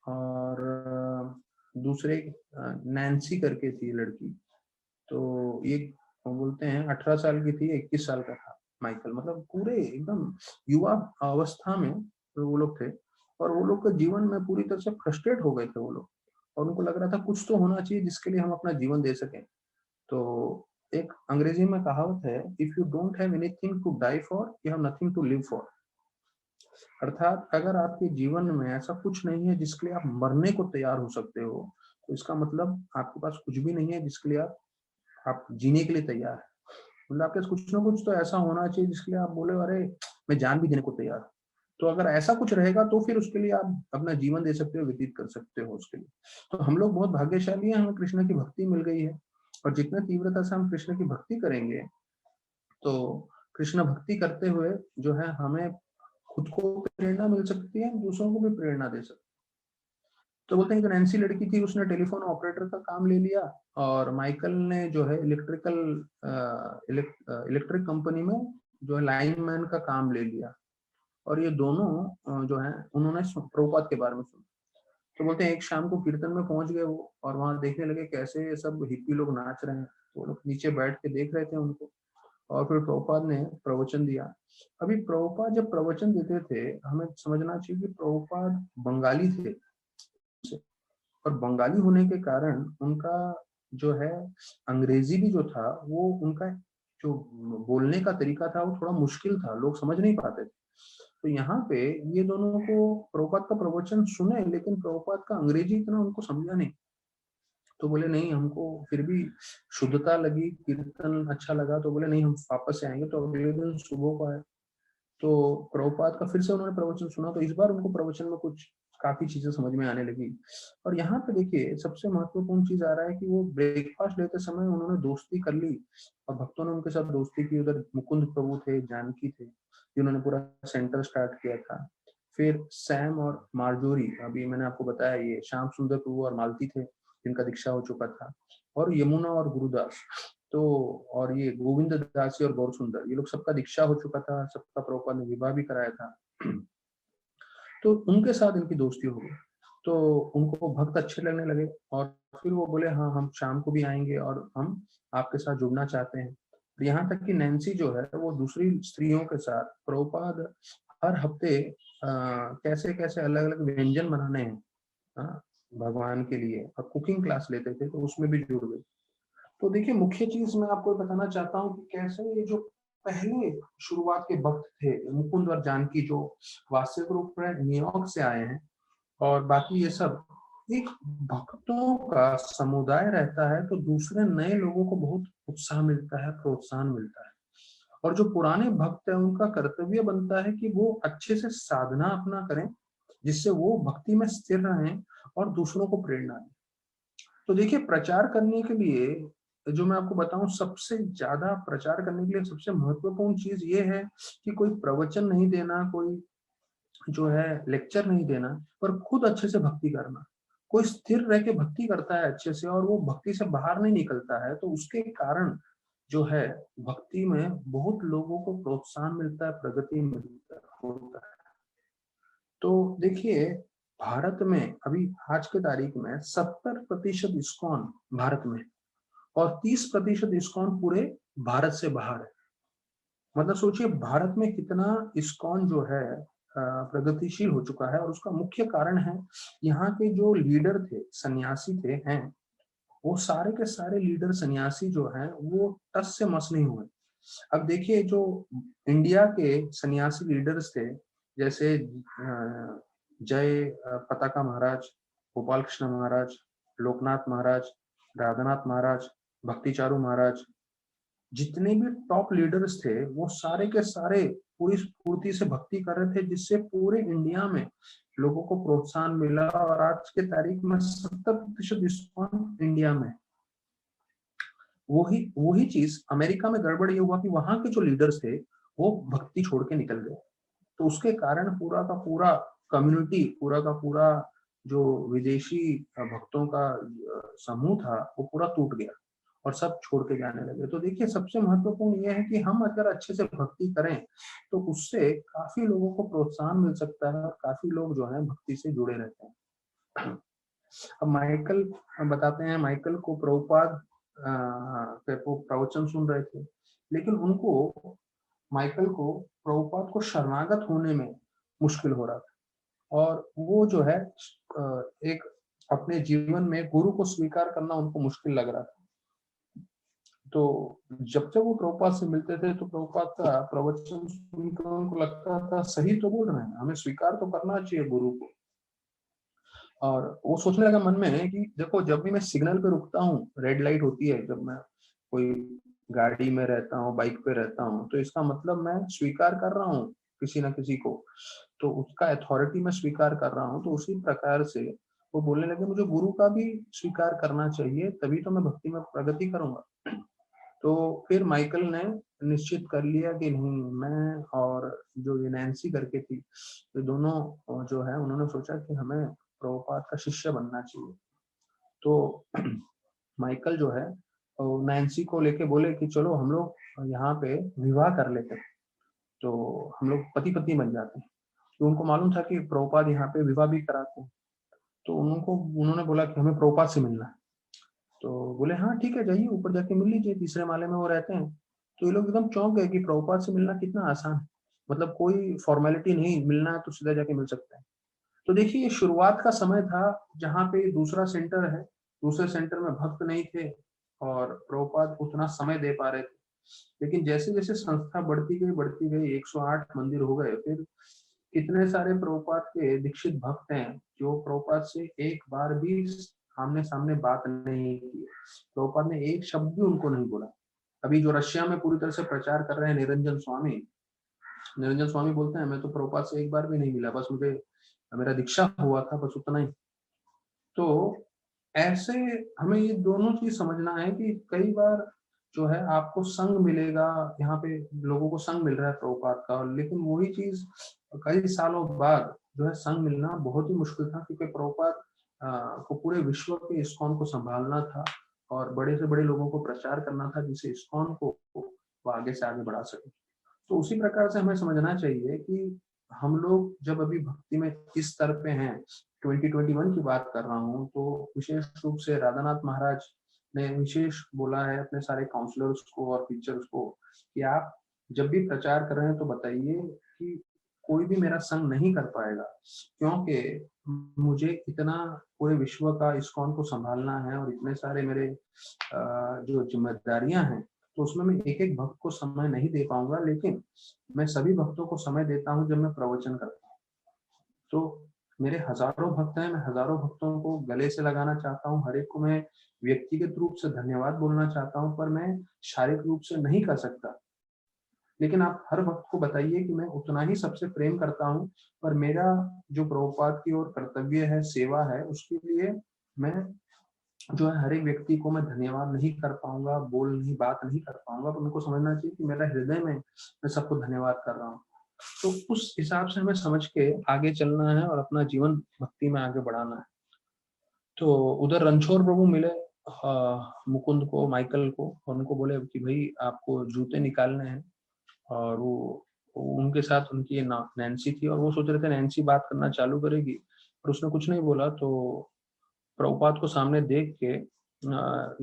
और दूसरे नैन्सी करके थी लड़की। तो ये बोलते हैं 18 साल की थी, 21 साल का था माइकल, मतलब पूरे एकदम युवा अवस्था में वो लोग थे। और वो लोग के जीवन में पूरी तरह से फ्रस्ट्रेट हो गए थे वो लोग, और उनको लग रहा था कुछ तो होना चाहिए जिसके लिए हम अपना जीवन दे सकें। तो एक अंग्रेजी में कहावत है, if you don't have anything to die for, you have nothing to live for. अर्थात अगर आपके जीवन में ऐसा कुछ नहीं है जिसके लिए आप मरने को तैयार हो सकते हो, तो इसका मतलब आपके पास कुछ भी नहीं है जिसके लिए आप जीने के लिए तैयार है। मतलब आपके पास कुछ ना कुछ तो ऐसा होना चाहिए जिसके लिए आप बोले अरे मैं जान भी देने को तैयार हूँ। तो अगर ऐसा कुछ रहेगा तो फिर उसके लिए आप अपना जीवन दे सकते हो, व्यतीत कर सकते हो उसके लिए। तो हम लोग बहुत भाग्यशाली हैं, हमें कृष्ण की भक्ति मिल गई है, और जितने तीव्रता से हम कृष्ण की भक्ति करेंगे, तो कृष्ण भक्ति करते हुए जो है हमें खुद को प्रेरणा मिल सकती है, दूसरों को भी प्रेरणा दे सकती है। तो बोलते हैं कि नैन्सी लड़की थी, उसने टेलीफोन ऑपरेटर का काम ले लिया, और माइकल ने जो है इलेक्ट्रिक कंपनी में जो है लाइनमैन का काम ले लिया। और ये दोनों जो है उन्होंने प्रभुपाद के बारे में सुना। तो बोलते हैं एक शाम को कीर्तन में पहुंच गए वो, और वहां देखने लगे कैसे ये सब हिप्पी लोग नाच रहे हैं। तो वो लोग नीचे बैठ के देख रहे थे उनको, और फिर प्रभुपाद ने प्रवचन दिया। अभी प्रभुपाद जब प्रवचन देते थे, हमें समझना चाहिए कि प्रभुपाद बंगाली थे, और बंगाली होने के कारण उनका जो है अंग्रेजी भी जो था, वो उनका जो बोलने का तरीका था वो थोड़ा मुश्किल था, लोग समझ नहीं पाते थे। तो यहाँ पे ये दोनों को प्रभुपाद का प्रवचन सुने, लेकिन प्रभुपाद का अंग्रेजी इतना उनको समझा नहीं। तो बोले नहीं, हमको फिर भी शुद्धता लगी, कीर्तन अच्छा लगा, तो बोले नहीं हम वापस से आएंगे। तो अगले दिन सुबह को आए, तो प्रभुपाद का फिर से उन्होंने प्रवचन सुना, तो इस बार उनको प्रवचन में कुछ काफी चीजें समझ में आने लगी। और यहाँ पे देखिए सबसे महत्वपूर्ण चीज आ रहा है कि वो ब्रेकफास्ट लेते समय उन्होंने दोस्ती कर ली, और भक्तों ने उनके साथ दोस्ती की। उधर मुकुंद प्रभु थे, जानकी थे, जिन्होंने पूरा सेंटर स्टार्ट किया था। फिर सैम और मार्जोरी, अभी मैंने आपको बताया ये श्याम सुंदर प्रभु और मालती थे जिनका दीक्षा हो चुका था, और यमुना और गुरुदास, तो और ये गोविंद दासी और गौर सुंदर, ये लोग सबका दीक्षा हो चुका था, सबका प्रभुपाद ने विवाह भी कराया था। तो उनके साथ इनकी दोस्ती हो गई, तो उनको भक्त अच्छे लगने लगे, और फिर वो बोले हाँ हम शाम को भी आएंगे और हम आपके साथ जुड़ना चाहते हैं। यहाँ तक कि नैन्सी जो है वो दूसरी स्त्रियों के साथ प्रभुपाद हर हफ्ते कैसे कैसे अलग अलग व्यंजन बनाने हैं, हाँ, भगवान के लिए, और कुकिंग क्लास लेते थे, तो उसमें भी जुड़ गए। तो देखिए मुख्य चीज मैं आपको बताना चाहता हूँ कि कैसे ये जो पहले शुरुआत के भक्त थे मुकुंद और जानकी, जो वास्तविक रूप में न्यूयॉर्क से आए हैं, और बाकी ये सब एक भक्तों का समुदाय रहता है, तो दूसरे नए लोगों को बहुत उत्साह मिलता है, प्रोत्साहन मिलता है। और जो पुराने भक्त हैं उनका कर्तव्य बनता है कि वो अच्छे से साधना अपना करें, जिससे वो भक्ति में स्थिर रहें और दूसरों को प्रेरणा दें। तो देखिए प्रचार करने के लिए जो मैं आपको बताऊं, सबसे ज्यादा प्रचार करने के लिए सबसे महत्वपूर्ण चीज ये है कि कोई प्रवचन नहीं देना, कोई जो है लेक्चर नहीं देना, पर खुद अच्छे से भक्ति करना। कोई स्थिर रह के भक्ति करता है अच्छे से और वो भक्ति से बाहर नहीं निकलता है, तो उसके कारण जो है भक्ति में बहुत लोगों को प्रोत्साहन मिलता है, प्रगति मिलता होता है। तो देखिए भारत में अभी आज के तारीख में 70% इस्कॉन भारत में, और 30% इस्कॉन पूरे भारत से बाहर है। मतलब सोचिए भारत में कितना इस्कॉन जो है प्रगतिशील हो चुका है, और उसका मुख्य कारण है यहाँ के जो लीडर थे, सन्यासी थे हैं, वो सारे के सारे लीडर सन्यासी जो हैं वो टस से मस नहीं हुए। अब देखिए जो इंडिया के सन्यासी लीडर्स थे, जैसे जय पताका महाराज, गोपाल कृष्ण महाराज, लोकनाथ महाराज, राधानाथ महाराज, भक्तिचारू महाराज, जितने भी टॉप लीडर्स थे वो सारे के सारे पूरी स्फूर्ति से भक्ति कर रहे थे, जिससे पूरे इंडिया में लोगों को प्रोत्साहन मिला, और आज के तारीख में 70% इस्कॉन इंडिया में। वही वही चीज अमेरिका में गड़बड़ ये हुआ कि वहां के जो लीडर्स थे वो भक्ति छोड़ के निकल गए, तो उसके कारण पूरा का पूरा कम्युनिटी, पूरा का पूरा जो विदेशी भक्तों का समूह था वो पूरा टूट गया और सब छोड़ के जाने लगे। तो देखिए सबसे महत्वपूर्ण ये है कि हम अगर अच्छे से भक्ति करें तो उससे काफी लोगों को प्रोत्साहन मिल सकता है, और काफी लोग जो है भक्ति से जुड़े रहते हैं। अब माइकल बताते हैं, माइकल को प्रभुपाद प्रवचन सुन रहे थे, लेकिन उनको माइकल को प्रभुपाद को शरणागत होने में मुश्किल हो रहा था, और वो जो है एक अपने जीवन में गुरु को स्वीकार करना उनको मुश्किल लग रहा था। तो जब जब वो प्रभुपाद से मिलते थे तो प्रभुपाद का प्रवचन सुनकर उनको लगता था सही तो बोल रहे हैं, हमें स्वीकार तो करना चाहिए गुरु को। और वो सोचने लगा मन में कि देखो जब भी मैं सिग्नल पे रुकता हूँ, रेड लाइट होती है, जब मैं कोई गाड़ी में रहता हूँ, बाइक पे रहता हूँ, तो इसका मतलब मैं स्वीकार कर रहा हूँ किसी ना किसी को, तो उसका अथॉरिटी मैं स्वीकार कर रहा हूँ। तो उसी प्रकार से वो बोलने लगे मुझे गुरु का भी स्वीकार करना चाहिए, तभी तो मैं भक्ति में प्रगति करूंगा। तो फिर माइकल ने निश्चित कर लिया कि नहीं, मैं और जो ये नैन्सी करके थी, ये दोनों जो है उन्होंने सोचा कि हमें प्रभुपाद का शिष्य बनना चाहिए। तो माइकल जो है नैन्सी को लेके बोले कि चलो हम लोग यहाँ पे विवाह कर लेते हैं, तो हम लोग पति पत्नी बन जाते हैं। तो उनको मालूम था कि प्रभुपाद यहाँ पे विवाह भी कराते हैं, तो उन्होंने बोला कि हमें प्रभुपाद से मिलना है। तो बोले हाँ ठीक है, जाइए ऊपर जाके मिल लीजिए, तीसरे माले में वो रहते हैं। तो ये लोग एकदम चौंक गए कि प्रभुपाद से मिलना कितना आसान है, मतलब कोई फॉर्मेलिटी नहीं, मिलना है तो सीधा जाके मिल सकते हैं। तो देखिए ये शुरुआत का समय था जहाँ पे दूसरा सेंटर है, दूसरे सेंटर में भक्त नहीं थे और प्रभुपाद उतना समय दे पा रहे थे। लेकिन जैसे जैसे संस्था बढ़ती गई 108 मंदिर हो गए, फिर कितने सारे प्रभुपाद के दीक्षित भक्त हैं जो प्रभुपाद से एक बार भी आमने सामने बात नहीं की, प्रभुपाद ने एक शब्द भी उनको नहीं बोला। अभी जो रशिया में पूरी तरह से प्रचार कर रहे हैं निरंजन स्वामी बोलते हैं मैं तो प्रभुपाद से एक बार भी नहीं मिला, बस मुझे मेरा दीक्षा हुआ था, बस उतना ही। तो ऐसे हमें ये दोनों चीज समझना है कि कई बार जो है आपको संग मिलेगा, यहाँ पे लोगों को संग मिल रहा है प्रभुपाद का, लेकिन वही चीज कई सालों बाद जो है संग मिलना बहुत ही मुश्किल था, क्योंकि प्रभुपाद को पूरे विश्व के इस्कॉन को संभालना था और बड़े से बड़े लोगों को प्रचार करना था, जिससे इस्कॉन को वो आगे से आगे बढ़ा सके। तो उसी प्रकार से हमें समझना चाहिए कि हम लोग जब अभी भक्ति में इस स्तर पे हैं, 2021 की बात कर रहा हूँ, तो विशेष रूप से राधानाथ महाराज ने विशेष बोला है अपने सारे काउंसलर्स को और टीचर्स को कि आप जब भी प्रचार कर रहे हैं तो बताइए कि कोई भी मेरा संग नहीं कर पाएगा, क्योंकि मुझे इतना पूरे विश्व का इस्कॉन को संभालना है और इतने सारे मेरे जो जिम्मेदारियां हैं, तो उसमें मैं एक एक भक्त को समय नहीं दे पाऊंगा, लेकिन मैं सभी भक्तों को समय देता हूँ जब मैं प्रवचन करता हूँ। तो मेरे हजारों भक्त हैं, मैं हजारों भक्तों को गले से लगाना चाहता हूँ, हर एक को मैं व्यक्तिगत रूप से धन्यवाद बोलना चाहता हूँ, पर मैं शारीरिक रूप से नहीं कर सकता। लेकिन आप हर भक्त को बताइए कि मैं उतना ही सबसे प्रेम करता हूँ, पर मेरा जो प्रभुपाद की ओर कर्तव्य है, सेवा है, उसके लिए मैं जो है हर एक व्यक्ति को मैं धन्यवाद नहीं कर पाऊंगा, बात नहीं कर पाऊंगा, पर उनको समझना चाहिए कि मेरा हृदय में मैं सबको धन्यवाद कर रहा हूँ। तो उस हिसाब से हमें समझ के आगे चलना है और अपना जीवन भक्ति में आगे बढ़ाना है। तो उधर रणछोड़ प्रभु मिले मुकुंद को, माइकल को, और उनको बोले कि भाई आपको जूते निकालने हैं, और वो उनके साथ उनकी नैन्सी थी, और वो सोच रहे थे नैन्सी बात करना चालू करेगी, पर उसने कुछ नहीं बोला। तो प्रभुपाद को सामने देख के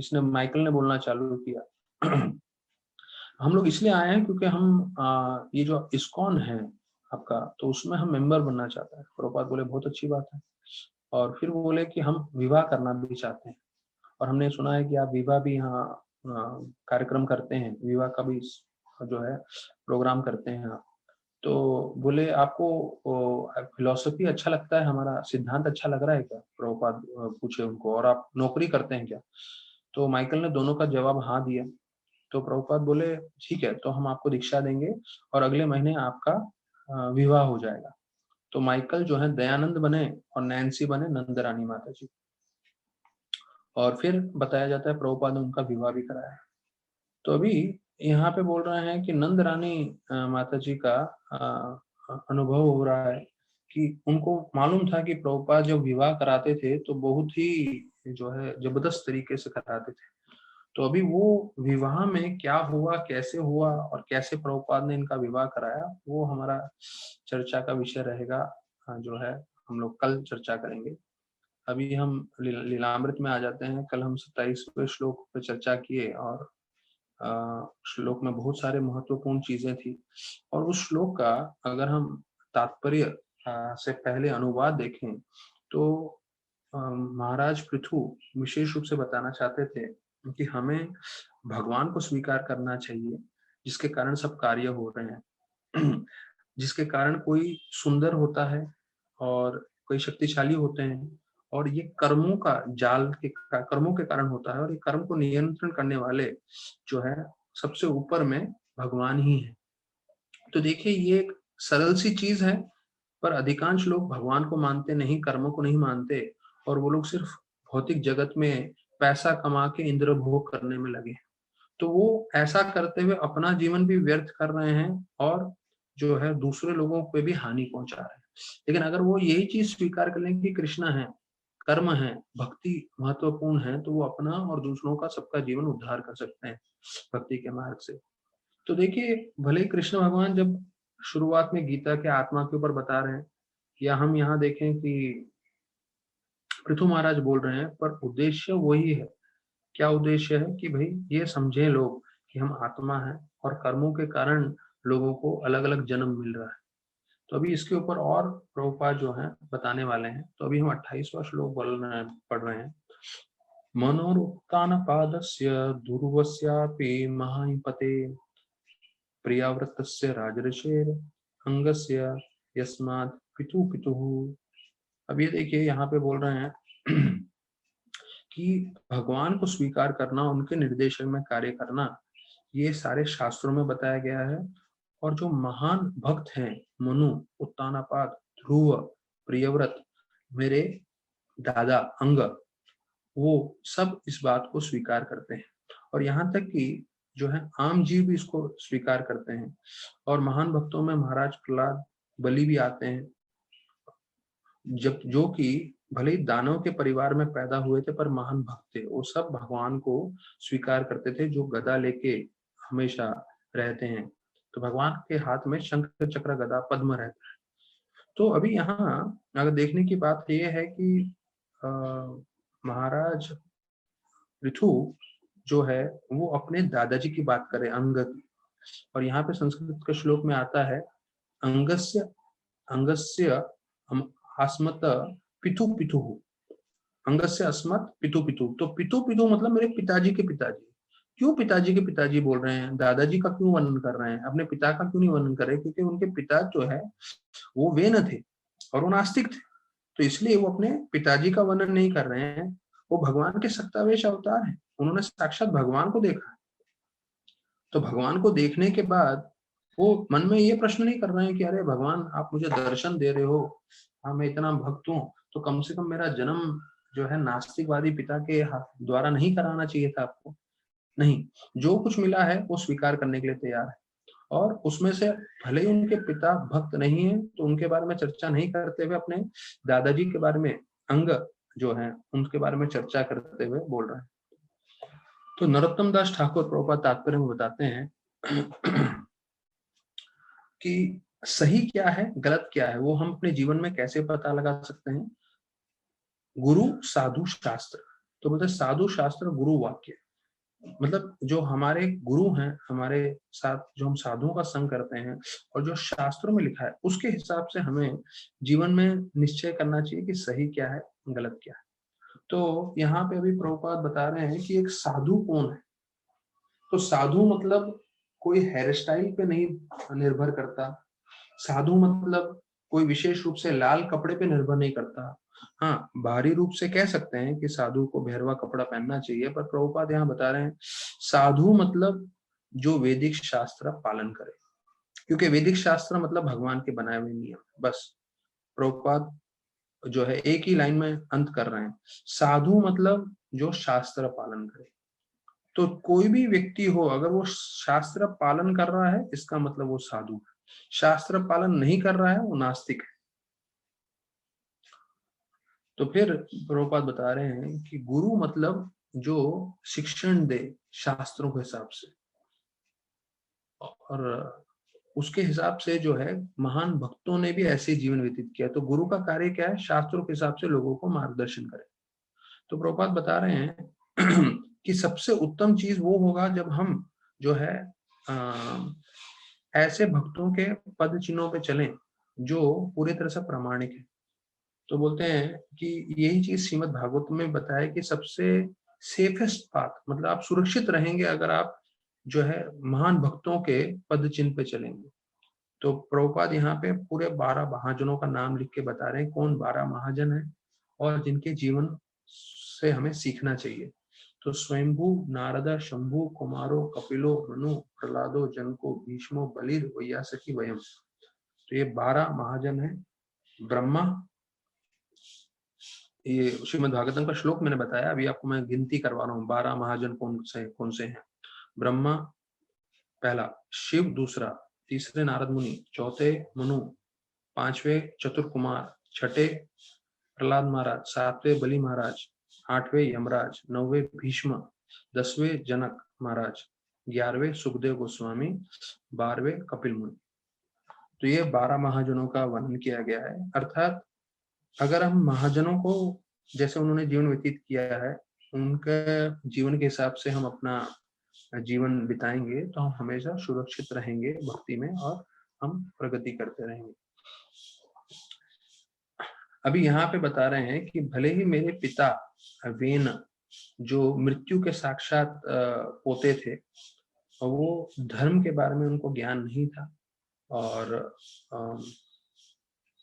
इसने माइकल ने बोलना चालू किया हम लोग इसलिए आए हैं क्योंकि हम ये जो इस्कॉन है आपका, तो उसमें हम मेंबर बनना चाहते हैं। प्रभुपाद बोले बहुत अच्छी बात है, और फिर वो बोले कि हम विवाह करना भी चाहते हैं, और हमने सुना है कि आप विवाह भी यहाँ कार्यक्रम करते हैं, विवाह का भी जो है प्रोग्राम करते हैं आप। तो बोले आपको फिलोसफी अच्छा लगता है, हमारा सिद्धांत अच्छा लग रहा है क्या, प्रभुपाद पूछे उनको, और आप नौकरी करते हैं क्या? तो माइकल ने दोनों का जवाब हाँ दिया। तो प्रभुपाद बोले ठीक है, तो हम आपको दीक्षा देंगे और अगले महीने आपका विवाह हो जाएगा। तो माइकल जो है दयानंद बने और नैन्सी बने नंदरानी माता जी, और फिर बताया जाता है प्रभुपाद ने उनका विवाह भी कराया। तो अभी यहाँ पे बोल रहे हैं कि नंद रानी माता जी का अनुभव हो रहा है कि उनको मालूम था कि प्रभुपाद जब विवाह कराते थे तो बहुत ही जो है जबरदस्त तरीके से कराते थे। तो अभी वो विवाह में क्या हुआ, कैसे हुआ, और कैसे प्रभुपाद ने इनका विवाह कराया, वो हमारा चर्चा का विषय रहेगा। जो है हम लोग कल चर्चा करेंगे। अभी हम लीलामृत में आ जाते हैं। कल हम 27वें श्लोक पर चर्चा किए, और श्लोक में बहुत सारे महत्वपूर्ण चीजें थी, और उस श्लोक का अगर हम तात्पर्य से पहले अनुवाद देखें तो महाराज पृथु विशेष रूप से बताना चाहते थे कि हमें भगवान को स्वीकार करना चाहिए, जिसके कारण सब कार्य हो रहे हैं जिसके कारण कोई सुंदर होता है और कोई शक्तिशाली होते हैं, और ये कर्मों के कारण होता है, और ये कर्म को नियंत्रण करने वाले जो है सबसे ऊपर में भगवान ही है। तो देखिए ये एक सरल सी चीज है, पर अधिकांश लोग भगवान को मानते नहीं, कर्मों को नहीं मानते, और वो लोग सिर्फ भौतिक जगत में पैसा कमा के इंद्र भोग करने में लगे। तो वो ऐसा करते हुए अपना जीवन भी व्यर्थ कर रहे हैं, और जो है दूसरे लोगों पे भी हानि पहुंचा रहे हैं। लेकिन अगर वो यही चीज स्वीकार कर लेंगे कि कृष्ण है, कर्म है, भक्ति महत्वपूर्ण है, तो वो अपना और दूसरों का सबका जीवन उद्धार कर सकते हैं भक्ति के मार्ग से। तो देखिए भले ही कृष्ण भगवान जब शुरुआत में गीता के आत्मा के ऊपर बता रहे हैं, या हम यहाँ देखें कि पृथु महाराज बोल रहे हैं, पर उद्देश्य वही है। क्या उद्देश्य है कि भाई ये समझे लोग कि हम आत्मा है, और कर्मों के कारण लोगों को अलग अलग जन्म मिल रहा है। तो अभी इसके ऊपर और प्रभुपाद जो है बताने वाले हैं। तो अभी हम 28वां श्लोक पढ़ रहे हैं। मनोरुत्थान पादस्य ध्रुवस्यापि महापते प्रियाव्रतस्य राजर्षेर अंगस्य यस्मात् पितु पितुः। अब ये देखिए यहाँ पे बोल रहे हैं कि भगवान को स्वीकार करना, उनके निर्देशन में कार्य करना, ये सारे शास्त्रों में बताया गया है। और जो महान भक्त हैं, मनु, उत्तानपाद, ध्रुव, प्रियव्रत, मेरे दादा अंग, वो सब इस बात को स्वीकार करते हैं, और यहाँ तक कि जो है आम जीव भी इसको स्वीकार करते हैं। और महान भक्तों में महाराज प्रहलाद, बलि भी आते हैं। जब जो कि भले ही दानव के परिवार में पैदा हुए थे पर महान भक्त थे, वो सब भगवान को स्वीकार करते थे, जो गदा लेके हमेशा रहते हैं। तो भगवान के हाथ में शंख चक्र गदा पद्म रहता है। तो अभी यहाँ अगर देखने की बात ये है कि अ, महाराज पृथु जो है वो अपने दादाजी की बात करे, अंग की। और यहाँ पे संस्कृत के श्लोक में आता है, अंगस्य अंगस्य अस्मत् पितु पितु, अंगस्य अस्मत् पितु पितु। तो पितु पितु मतलब मेरे पिताजी के पिताजी। क्यों पिताजी के पिताजी बोल रहे हैं, दादाजी का क्यों वर्णन कर रहे हैं, अपने पिता का क्यों नहीं वर्णन कर रहे? क्योंकि उनके पिता जो है वो वेन थे और वो नास्तिक थे, तो इसलिए वो अपने पिताजी का वर्णन नहीं कर रहे हैं। वो भगवान के सत्तावेश अवतार हैं, उन्होंने साक्षात भगवान को देखा। तो भगवान को देखने के बाद वो मन में ये प्रश्न नहीं कर रहे हैं कि अरे भगवान आप मुझे दर्शन दे रहे हो, हाँ मैं इतना भक्त हूँ, तो कम से कम मेरा जन्म जो है नास्तिकवादी पिता के द्वारा नहीं कराना चाहिए था आपको। नहीं, जो कुछ मिला है वो स्वीकार करने के लिए तैयार है। और उसमें से भले ही उनके पिता भक्त नहीं है तो उनके बारे में चर्चा नहीं करते हुए अपने दादाजी के बारे में, अंग जो है उनके बारे में चर्चा करते हुए बोल रहे हैं। तो नरोत्तम दास ठाकुर प्रभुपाद तात्पर्य में बताते हैं कि सही क्या है गलत क्या है वो हम अपने जीवन में कैसे पता लगा सकते हैं। गुरु साधु शास्त्र, तो बोलते साधु शास्त्र गुरु वाक्य, मतलब जो हमारे गुरु हैं, हमारे साथ जो हम साधुओं का संग करते हैं और जो शास्त्रों में लिखा है उसके हिसाब से हमें जीवन में निश्चय करना चाहिए कि सही क्या है गलत क्या है। तो यहाँ पे अभी प्रभुपाद बता रहे हैं कि एक साधु कौन है। तो साधु मतलब कोई हेयर स्टाइल पे नहीं निर्भर करता, साधु मतलब कोई विशेष रूप से लाल कपड़े पे निर्भर नहीं करता। हाँ, बाहरी रूप से कह सकते हैं कि साधु को भैरवा कपड़ा पहनना चाहिए, पर प्रभुपाद यहाँ बता रहे हैं साधु मतलब जो वैदिक शास्त्र पालन करे, क्योंकि वैदिक शास्त्र मतलब भगवान के बनाए हुए नियम। बस प्रभुपाद जो है एक ही लाइन में अंत कर रहे हैं, साधु मतलब जो शास्त्र पालन करे। तो कोई भी व्यक्ति हो अगर वो शास्त्र पालन कर रहा है इसका मतलब वो साधु है, शास्त्र पालन नहीं कर रहा है वो नास्तिक है। तो फिर प्रभुपाद बता रहे हैं कि गुरु मतलब जो शिक्षण दे शास्त्रों के हिसाब से, और उसके हिसाब से जो है महान भक्तों ने भी ऐसे जीवन व्यतीत किया। तो गुरु का कार्य क्या है, शास्त्रों के हिसाब से लोगों को मार्गदर्शन करे। तो प्रभुपाद बता रहे हैं कि सबसे उत्तम चीज वो होगा जब हम जो है ऐसे भक्तों के पद चिन्हों पे चलें जो पूरी तरह से प्रामाणिक है। तो बोलते हैं कि यही चीज श्रीमद् भागवत में बताया कि सबसे सेफेस्ट पाथ, मतलब आप सुरक्षित रहेंगे अगर आप जो है महान भक्तों के पद चिन्ह पे चलेंगे। तो प्रभुपाद यहाँ पे पूरे 12 महाजनों का नाम लिख के बता रहे हैं कौन 12 महाजन है और जिनके जीवन से हमें सीखना चाहिए। तो स्वयंभू, नारद, शंभु, कुमारो, कपिलो, मनु, प्रहलादो, जनको, भीष्मो, बलिर, वैयासकी, वयम। तो ये 12 महाजन है। ब्रह्मा, ये श्रीमद् भागवतम का श्लोक मैंने बताया, अभी आपको मैं गिनती करवा रहा हूँ 12 महाजन कौन से हैं। ब्रह्मा पहला, शिव दूसरा, तीसरे नारद मुनि, चौथे मनु, पांचवे चतुर कुमार, छठे प्रहलाद महाराज, सातवें बलि महाराज, आठवें यमराज, नौवे भीष्म, 10वें जनक महाराज, 11वें सुखदेव गोस्वामी, 12वें कपिल मुनि। तो ये 12 महाजनों का वर्णन किया गया है। अर्थात अगर हम महाजनों को जैसे उन्होंने जीवन व्यतीत किया है उनके जीवन के हिसाब से हम अपना जीवन बिताएंगे तो हम हमेशा सुरक्षित रहेंगे भक्ति में और हम प्रगति करते रहेंगे। अभी यहाँ पे बता रहे हैं कि भले ही मेरे पिता वेन जो मृत्यु के साक्षात पोते थे, वो धर्म के बारे में उनको ज्ञान नहीं था, और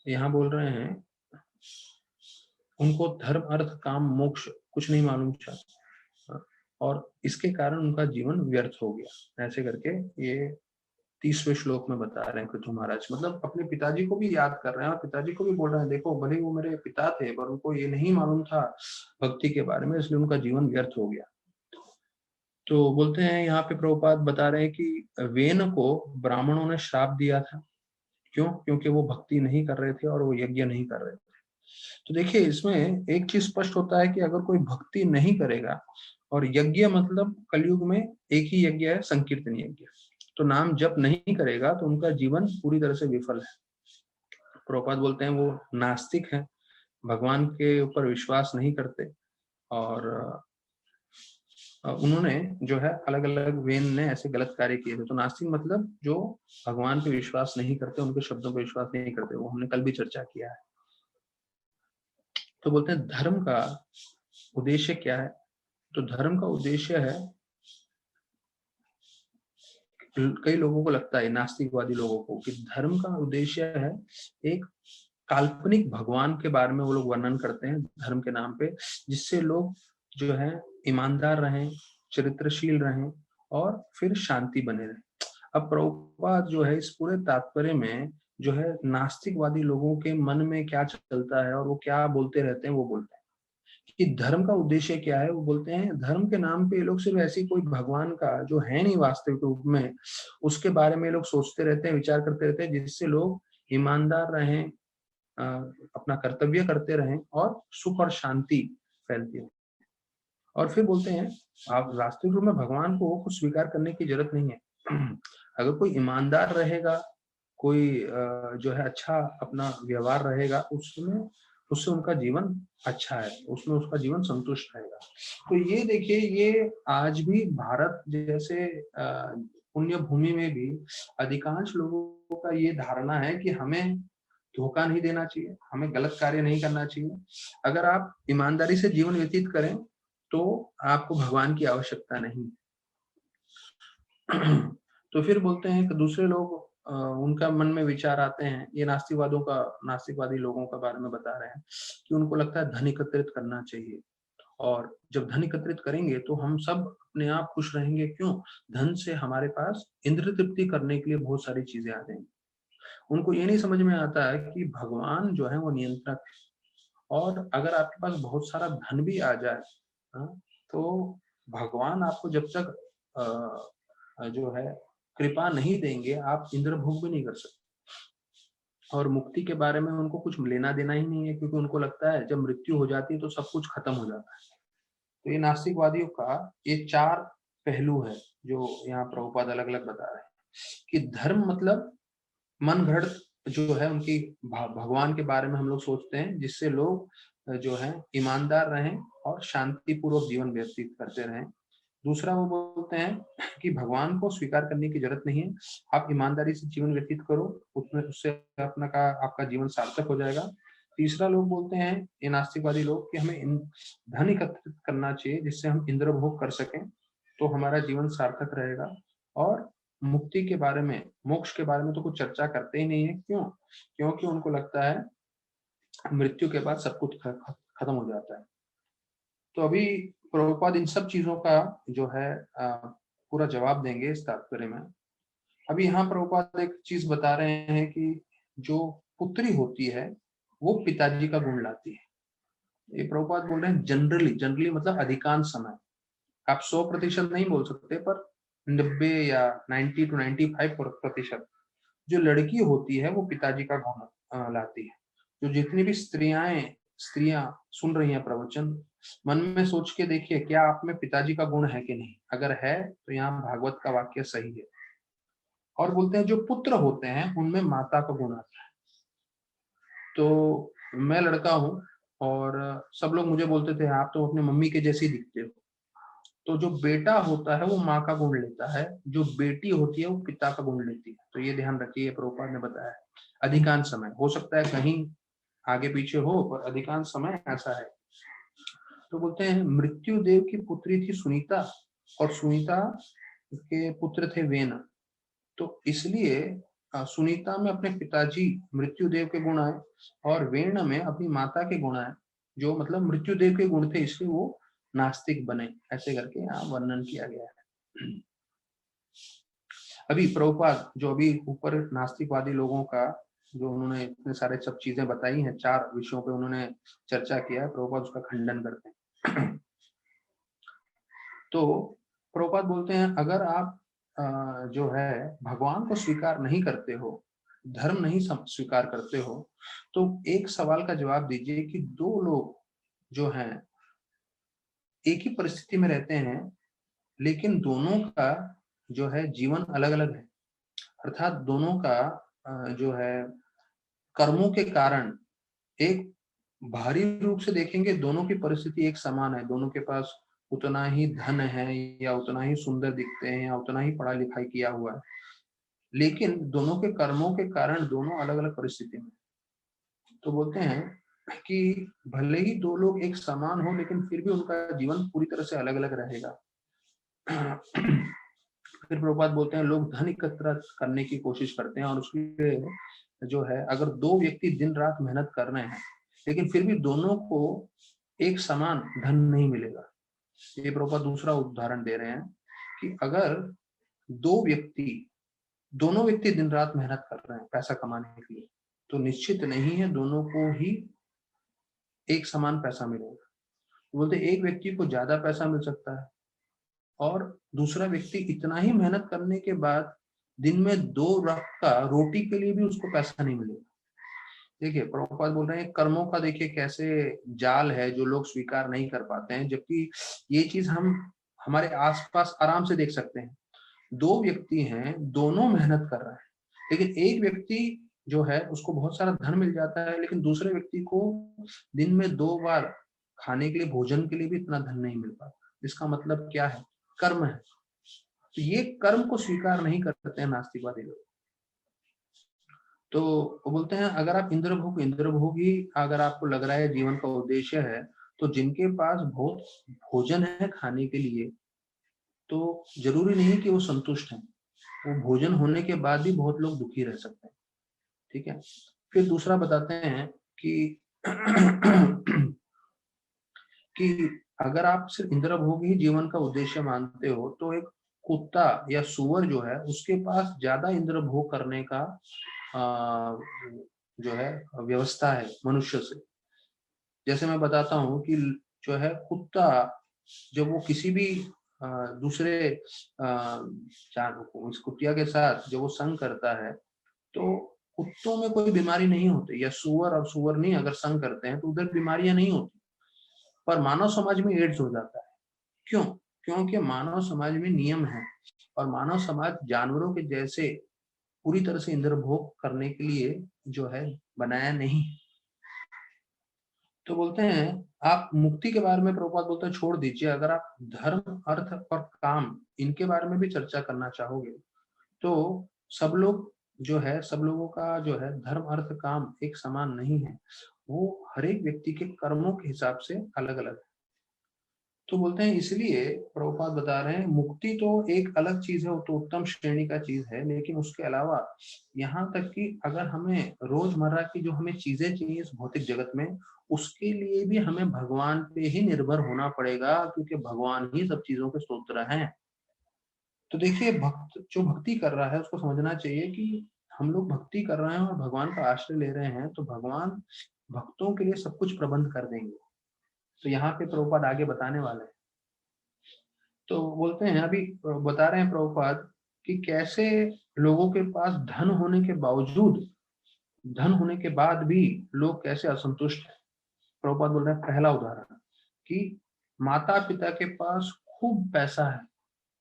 यहाँ बोल रहे हैं उनको धर्म अर्थ काम मोक्ष कुछ नहीं मालूम था और इसके कारण उनका जीवन व्यर्थ हो गया। ऐसे करके ये 30वें श्लोक में बता रहे हैं पृथु महाराज, मतलब अपने पिताजी को भी याद कर रहे हैं और पिताजी को भी बोल रहे हैं देखो भले वो मेरे पिता थे पर उनको ये नहीं मालूम था भक्ति के बारे में, इसलिए उनका जीवन व्यर्थ हो गया। तो बोलते हैं यहाँ पे प्रभुपाद बता रहे हैं कि वेन को ब्राह्मणों ने श्राप दिया था। क्यों? क्योंकि वो भक्ति नहीं कर रहे थे और वो यज्ञ नहीं कर रहे थे। तो देखिए इसमें एक चीज स्पष्ट होता है कि अगर कोई भक्ति नहीं करेगा, और यज्ञ मतलब कलयुग में एक ही यज्ञ है, संकीर्तन यज्ञ, तो नाम जप नहीं करेगा तो उनका जीवन पूरी तरह से विफल है। प्रभुपाद बोलते हैं वो नास्तिक हैं, भगवान के ऊपर विश्वास नहीं करते, और उन्होंने जो है अलग अलग वेन ने ऐसे गलत कार्य किए थे। तो नास्तिक मतलब जो भगवान पे विश्वास नहीं करते, उनके शब्दों पे विश्वास नहीं करते, वो हमने कल भी चर्चा किया है। तो बोलते हैं धर्म का उद्देश्य क्या है? तो धर्म का उद्देश्य है, कई लोगों को लगता है, नास्तिकवादी लोगों को, कि धर्म का उद्देश्य है एक काल्पनिक भगवान के बारे में वो लोग वर्णन करते हैं धर्म के नाम पे, जिससे लोग जो है ईमानदार रहें, चरित्रशील रहें, और फिर शांति बने रहे। अब प्रभुपाद जो है इस पूरे तात्पर्य में जो है नास्तिकवादी लोगों के मन में क्या चलता है और वो क्या बोलते रहते हैं, वो बोलते हैं कि धर्म का उद्देश्य क्या है। वो बोलते हैं धर्म के नाम पे ये लोग सिर्फ ऐसी कोई भगवान का जो है नहीं वास्तविक रूप में, उसके बारे में लोग सोचते रहते हैं, विचार करते रहते हैं, जिससे लोग ईमानदार रहें, अपना कर्तव्य करते रहें, और सुख और शांति फैलती है। और फिर बोलते हैं आप वास्तविक रूप में भगवान को कुछ स्वीकार करने की जरूरत नहीं है। अगर कोई ईमानदार रहेगा, कोई जो है अच्छा अपना व्यवहार रहेगा, उसमें उससे उनका जीवन अच्छा है, उसमें उसका जीवन संतुष्ट रहेगा। तो ये देखिए, ये आज भी भारत जैसे पुण्य भूमि में भी अधिकांश लोगों का ये धारणा है कि हमें धोखा नहीं देना चाहिए, हमें गलत कार्य नहीं करना चाहिए। अगर आप ईमानदारी से जीवन व्यतीत करें तो आपको भगवान की आवश्यकता नहीं। तो फिर बोलते हैं कि दूसरे लोग उनका मन में विचार आते हैं, ये नास्तिकवादी लोगों का बारे में बता रहे हैं, कि उनको लगता है धन एकत्रित करना चाहिए, और जब धन एकत्रित करेंगे तो हम सब अपने आप खुश रहेंगे। क्यों? धन से हमारे पास इंद्र तृप्ति करने के लिए बहुत सारी चीजें आ जाएंगी। उनको ये नहीं समझ में आता है कि भगवान जो है वो नियंत्रक है, और अगर आपके पास बहुत सारा धन भी आ जाए, हाँ, तो भगवान आपको जब तक जो है कृपा नहीं देंगे, आप इंद्र भोग भी नहीं कर सकते। और मुक्ति के बारे में उनको कुछ लेना देना ही नहीं है, क्योंकि उनको लगता है जब मृत्यु हो जाती है तो सब कुछ खत्म हो जाता है। तो ये नास्तिकवादियों का ये 4 पहलू है जो यहाँ प्रभुपाद अलग अलग बता रहे हैं, कि धर्म मतलब मन घड़त जो है उनकी भगवान के बारे में हम लोग सोचते हैं, जिससे लोग जो है ईमानदार रहें और शांतिपूर्वक जीवन व्यतीत करते रहें। दूसरा वो बोलते हैं कि भगवान को स्वीकार करने की जरूरत नहीं है, आप ईमानदारी से जीवन व्यतीत करो, उसमें उससे आपका जीवन सार्थक हो जाएगा। तीसरा लोग बोलते हैं, ये नास्तिकवादी लोग, कि हमें धन एकत्रित करना चाहिए जिससे हम इंद्र भोग कर सकें, तो हमारा जीवन सार्थक रहेगा। और मुक्ति के बारे में, मोक्ष के बारे में तो कुछ चर्चा करते ही नहीं है। क्यों? क्योंकि उनको लगता है मृत्यु के बाद सब कुछ खत्म हो जाता है। तो अभी प्रभुपाद इन सब चीजों का जो है पूरा जवाब देंगे इस तात्पर्य में। अभी यहाँ प्रभुपाद एक चीज बता रहे हैं कि जो पुत्री होती है वो पिताजी का गुण लाती है। ये प्रभुपाद बोल रहे हैं जनरली, जनरली मतलब अधिकांश समय, आप 100% नहीं बोल सकते, पर 90 या 90 to 95% जो लड़की होती है वो पिताजी का गुण लाती है। जो जितनी भी स्त्रियां सुन रही हैं प्रवचन, मन में सोच के देखिए क्या आप में पिताजी का गुण है कि नहीं। अगर है तो यहाँ भागवत का वाक्य सही है। और बोलते हैं जो पुत्र होते हैं उनमें माता का गुण आता है। तो मैं लड़का हूँ और सब लोग मुझे बोलते थे आप तो अपने मम्मी के जैसे ही दिखते हो। तो जो बेटा होता है वो माँ का गुण लेता है, जो बेटी होती है वो पिता का गुण लेती है। तो ये ध्यान रखिए, प्रभुपाद ने बताया है। अधिकांश समय, हो सकता है कहीं आगे पीछे हो, पर अधिकांश समय ऐसा है। तो बोलते हैं मृत्यु देव की पुत्री थी सुनीता, और सुनीता के पुत्र थे वेन। तो इसलिए सुनीता में अपने पिताजी मृत्युदेव के गुण आए, और वेण में अपनी माता के गुण आए, जो मतलब मृत्युदेव के गुण थे, इसलिए वो नास्तिक बने। ऐसे करके यहाँ वर्णन किया गया है। अभी प्रभुपाद जो अभी ऊपर नास्तिकवादी लोगों का जो उन्होंने इतने सारे सब चीजें बताई हैं, 4 विषयों पे उन्होंने चर्चा किया है, प्रभुपाद उसका खंडन करते हैं। तो प्रभुपाद बोलते हैं अगर आप जो है भगवान को स्वीकार नहीं करते हो, धर्म नहीं स्वीकार करते हो, तो एक सवाल का जवाब दीजिए कि दो लोग जो हैं एक ही परिस्थिति में रहते हैं, लेकिन दोनों का जो है जीवन अलग अलग है। अर्थात दोनों का जो है कर्मों के कारण, एक बाहरी रूप से देखेंगे दोनों की परिस्थिति एक समान है, दोनों के पास उतना ही धन है या उतना ही सुंदर दिखते हैं या उतना ही पढ़ाई लिखाई किया हुआ है, लेकिन दोनों के कर्मों के कारण दोनों अलग अलग परिस्थिति में। तो बोलते हैं कि भले ही दो लोग एक समान हो, लेकिन फिर भी उनका जीवन पूरी तरह से अलग अलग रहेगा। फिर प्रभुपाद बोलते हैं लोग धन एकत्र करने की कोशिश करते हैं, और उसके जो है अगर दो व्यक्ति दिन रात मेहनत कर रहे हैं, लेकिन फिर भी दोनों को एक समान धन नहीं मिलेगा। ये प्रभुपाद दूसरा उदाहरण दे रहे हैं कि अगर दोनों व्यक्ति दिन रात मेहनत कर रहे हैं पैसा कमाने के लिए, तो निश्चित नहीं है दोनों को ही एक समान पैसा मिलेगा। बोलते एक व्यक्ति को ज्यादा पैसा मिल सकता है और दूसरा व्यक्ति इतना ही मेहनत करने के बाद दिन में 2 वक्त का रोटी के लिए भी उसको पैसा नहीं मिलेगा। देखिए प्रभुपाद बोल रहे हैं कर्मों का देखिए कैसे जाल है जो लोग स्वीकार नहीं कर पाते हैं, जबकि ये चीज हम हमारे आसपास आराम से देख सकते हैं। 2 व्यक्ति हैं, दोनों मेहनत कर रहे हैं, लेकिन एक व्यक्ति जो है उसको बहुत सारा धन मिल जाता है, लेकिन दूसरे व्यक्ति को दिन में 2 बार खाने के लिए, भोजन के लिए भी इतना धन नहीं मिल पाता। इसका मतलब क्या है? कर्म है। तो ये कर्म को स्वीकार नहीं करते हैं नास्तिकवादी लोग। तो वो बोलते हैं अगर आप इंद्रभोग ही अगर आपको लग रहा है जीवन का उद्देश्य है, तो जिनके पास बहुत भोजन है खाने के लिए, तो जरूरी नहीं कि वो संतुष्ट हैं। वो भोजन होने के बाद भी बहुत लोग दुखी रह सकते हैं। ठीक है। फिर दूसरा बताते हैं कि कि अगर आप सिर्फ इंद्रभोग ही जीवन का उद्देश्य मानते हो, तो एक कुत्ता या सुअर जो है उसके पास ज्यादा इंद्रभोग करने का जो है व्यवस्था है मनुष्य से। जैसे मैं बताता हूँ कि जो है कुत्ता जब वो किसी भी दूसरे उस कुतिया के साथ जब वो संग करता है, तो कुत्तों में कोई बीमारी नहीं होती, या सुअर और सुअर नहीं अगर संग करते हैं तो उधर बीमारियां नहीं होती। पर मानव समाज में एड्स हो जाता है। क्यों? क्योंकि मानव समाज में नियम है, और मानव समाज जानवरों के जैसे पूरी तरह से इंद्रभोग करने के लिए जो है बनाया नहीं। तो बोलते हैं आप मुक्ति के बारे में, प्रभुपाद बोलते हैं छोड़ दीजिए, अगर आप धर्म, अर्थ और काम इनके बारे में भी चर्चा करना चाहोगे, तो सब लोगों का जो है धर्म, अर्थ, काम एक समान नहीं है। वो हर एक व्यक्ति के कर्मों के हिसाब से अलग अलग है। तो बोलते हैं इसलिए प्रभुपाद बता रहे हैं मुक्ति तो एक अलग चीज है, वो तो उत्तम श्रेणी का चीज है, लेकिन उसके अलावा यहाँ तक कि अगर हमें रोजमर्रा की जो हमें चीजें चाहिए इस भौतिक जगत में, उसके लिए भी हमें भगवान पे ही निर्भर होना पड़ेगा, क्योंकि भगवान ही सब चीजों के स्रोत हैं। तो देखिए भक्त जो भक्ति कर रहा है उसको समझना चाहिए कि हम लोग भक्ति कर रहे हैं और भगवान का आश्रय ले रहे हैं, तो भगवान भक्तों के लिए सब कुछ प्रबंध कर देंगे। तो यहाँ पे प्रभुपाद आगे बताने वाले हैं। तो बोलते हैं अभी बता रहे हैं प्रभुपाद कि कैसे लोगों के पास धन होने के बाद भी लोग कैसे असंतुष्ट हैं। प्रभुपाद बोल रहे हैं पहला उदाहरण कि माता पिता के पास खूब पैसा है,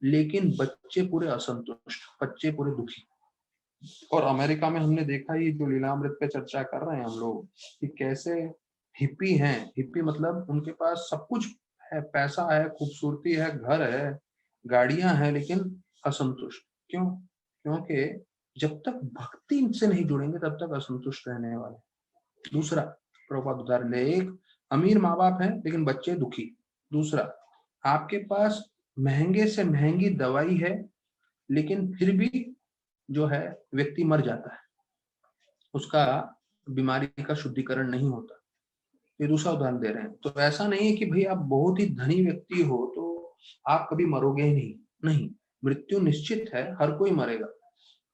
लेकिन बच्चे पूरे असंतुष्ट, बच्चे पूरे दुखी। और अमेरिका में हमने देखा ही, जो लीलामृत पे चर्चा कर रहे हैं हम लोग, कि कैसे हिप्पी हैं। हिप्पी मतलब उनके पास सब कुछ है, पैसा है, खूबसूरती है, घर है, गाड़ियां हैं, लेकिन असंतुष्ट। क्यों? क्योंकि जब तक भक्ति से नहीं जुड़ेंगे तब तक असंतुष्ट रहने वाले। दूसरा प्रभुपाद उदाहरण दे, एक अमीर माँ बाप है लेकिन बच्चे दुखी। दूसरा, आपके पास महंगे से महंगी दवाई है, लेकिन फिर भी जो है व्यक्ति मर जाता है, उसका बीमारी का शुद्धिकरण नहीं होता। ये दूसरा उदाहरण दे रहे हैं। तो ऐसा नहीं है कि भाई आप बहुत ही धनी व्यक्ति हो तो आप कभी मरोगे ही नहीं, मृत्यु निश्चित है, हर कोई मरेगा।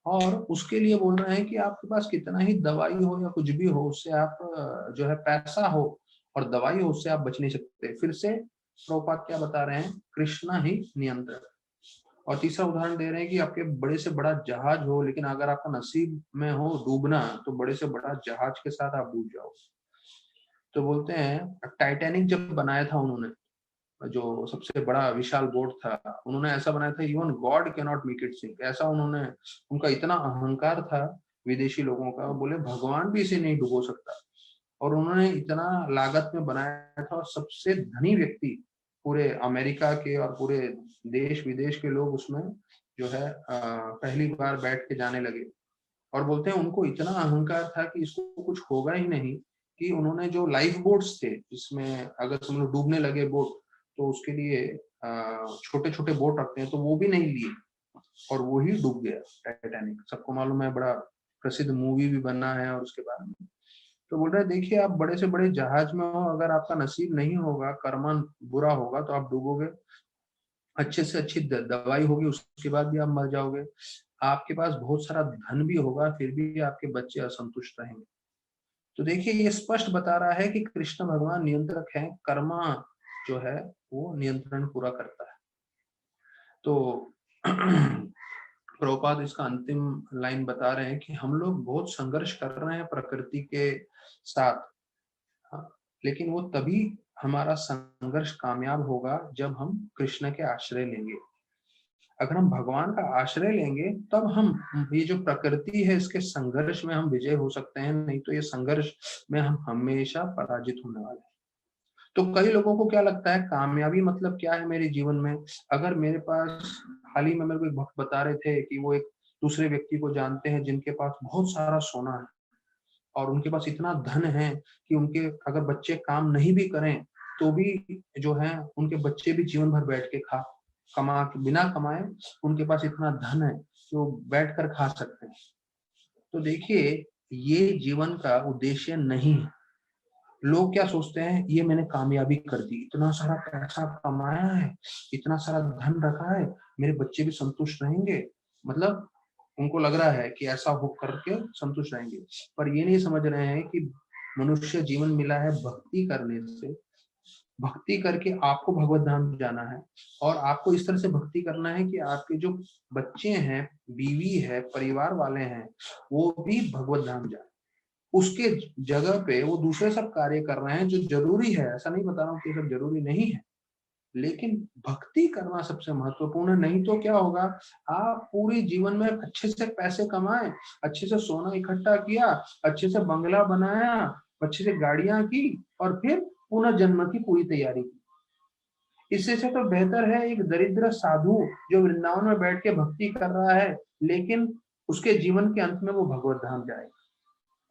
और उसके लिए बोल रहे हैं कि आपके पास कितना ही दवाई हो या कुछ भी हो, उससे आप जो है पैसा हो और दवाई हो, उससे आप बच नहीं सकते। फिर से प्रभुपाद क्या बता रहे हैं, कृष्णा ही नियंत्रण। और तीसरा उदाहरण दे रहे हैं कि आपके बड़े से बड़ा जहाज हो, लेकिन अगर आपका नसीब में हो डूबना, तो बड़े से बड़ा जहाज के साथ आप डूब जाओ। तो बोलते हैं टाइटैनिक जब बनाया था उन्होंने, जो सबसे बड़ा विशाल बोट था, उन्होंने ऐसा बनाया था even God can not make it sink. ऐसा उन्होंने, उनका इतना अहंकार था विदेशी लोगों का, बोले भगवान भी इसे नहीं डुबो सकता। और उन्होंने इतना लागत में बनाया था, और सबसे धनी व्यक्ति पूरे अमेरिका के और पूरे देश विदेश के लोग उसमें जो है पहली बार बैठ के जाने लगे। और बोलते हैं उनको इतना अहंकार था कि इसको कुछ होगा ही नहीं, कि उन्होंने जो लाइफ बोट्स थे, जिसमें अगर समझो डूबने लगे बोट, तो उसके लिए छोटे छोटे बोट रखते हैं, तो वो भी नहीं लिए, और वो ही डूब गया टाइटैनिक। सबको मालूम है, बड़ा प्रसिद्ध मूवी भी बना है और उसके बारे में। तो बोल रहे देखिए, आप बड़े से बड़े जहाज में हो, अगर आपका नसीब नहीं होगा, कर्म बुरा होगा, तो आप डूबोगे। अच्छे से अच्छी दवाई होगी, उसके बाद भी आप मर जाओगे। आपके पास बहुत सारा धन भी होगा, फिर भी आपके बच्चे असंतुष्ट रहेंगे। तो देखिए, ये स्पष्ट बता रहा है कि कृष्ण भगवान नियंत्रक हैं, कर्मा जो है वो नियंत्रण पूरा करता है। तो प्रभुपाद इसका अंतिम लाइन बता रहे हैं कि हम लोग बहुत संघर्ष कर रहे हैं प्रकृति के साथ, हाँ, लेकिन वो तभी हमारा संघर्ष कामयाब होगा जब हम कृष्ण के आश्रय लेंगे। अगर हम भगवान का आश्रय लेंगे, तब हम ये जो प्रकृति है इसके संघर्ष में हम विजय हो सकते हैं, नहीं तो ये संघर्ष में हम हमेशा पराजित होने वाले हैं। तो कई लोगों को क्या लगता है, कामयाबी मतलब क्या है मेरे जीवन में? अगर मेरे पास, हाल ही में मेरे को एक भक्त बता रहे थे कि वो एक दूसरे व्यक्ति को जानते हैं जिनके पास बहुत सारा सोना है, और उनके पास इतना धन है कि उनके अगर बच्चे काम नहीं भी करें, तो भी जो है उनके बच्चे भी जीवन भर बैठ के कमा के, बिना कमाए उनके पास इतना धन है कि वो बैठ कर खा सकते हैं। तो देखिए, ये जीवन का उद्देश्य नहीं है। लोग क्या सोचते हैं, ये मैंने कामयाबी कर दी, इतना सारा पैसा कमाया है, इतना सारा धन रखा है, मेरे बच्चे भी संतुष्ट रहेंगे। मतलब उनको लग रहा है कि ऐसा हो करके संतुष्ट रहेंगे, पर ये नहीं समझ रहे हैं कि मनुष्य जीवन मिला है भक्ति करने से। भक्ति करके आपको भगवत धाम जाना है, और आपको इस तरह से भक्ति करना है कि आपके जो बच्चे हैं, बीवी है, परिवार वाले हैं, वो भी भगवत धाम जाए। उसके जगह पे वो दूसरे सब कार्य कर रहे हैं जो जरूरी है, ऐसा नहीं बता रहा हूँ कि सब जरूरी नहीं है, लेकिन भक्ति करना सबसे महत्वपूर्ण है। नहीं तो क्या होगा, आप पूरे जीवन में अच्छे से पैसे कमाए, अच्छे से सोना इकट्ठा किया, अच्छे से बंगला बनाया, अच्छे से गाड़ियां की, और फिर पुनर्जन्म की पूरी तैयारी की। इससे से तो बेहतर है एक दरिद्र साधु जो वृंदावन में बैठ के भक्ति कर रहा है, लेकिन उसके जीवन के अंत में वो भगवत धाम जाए।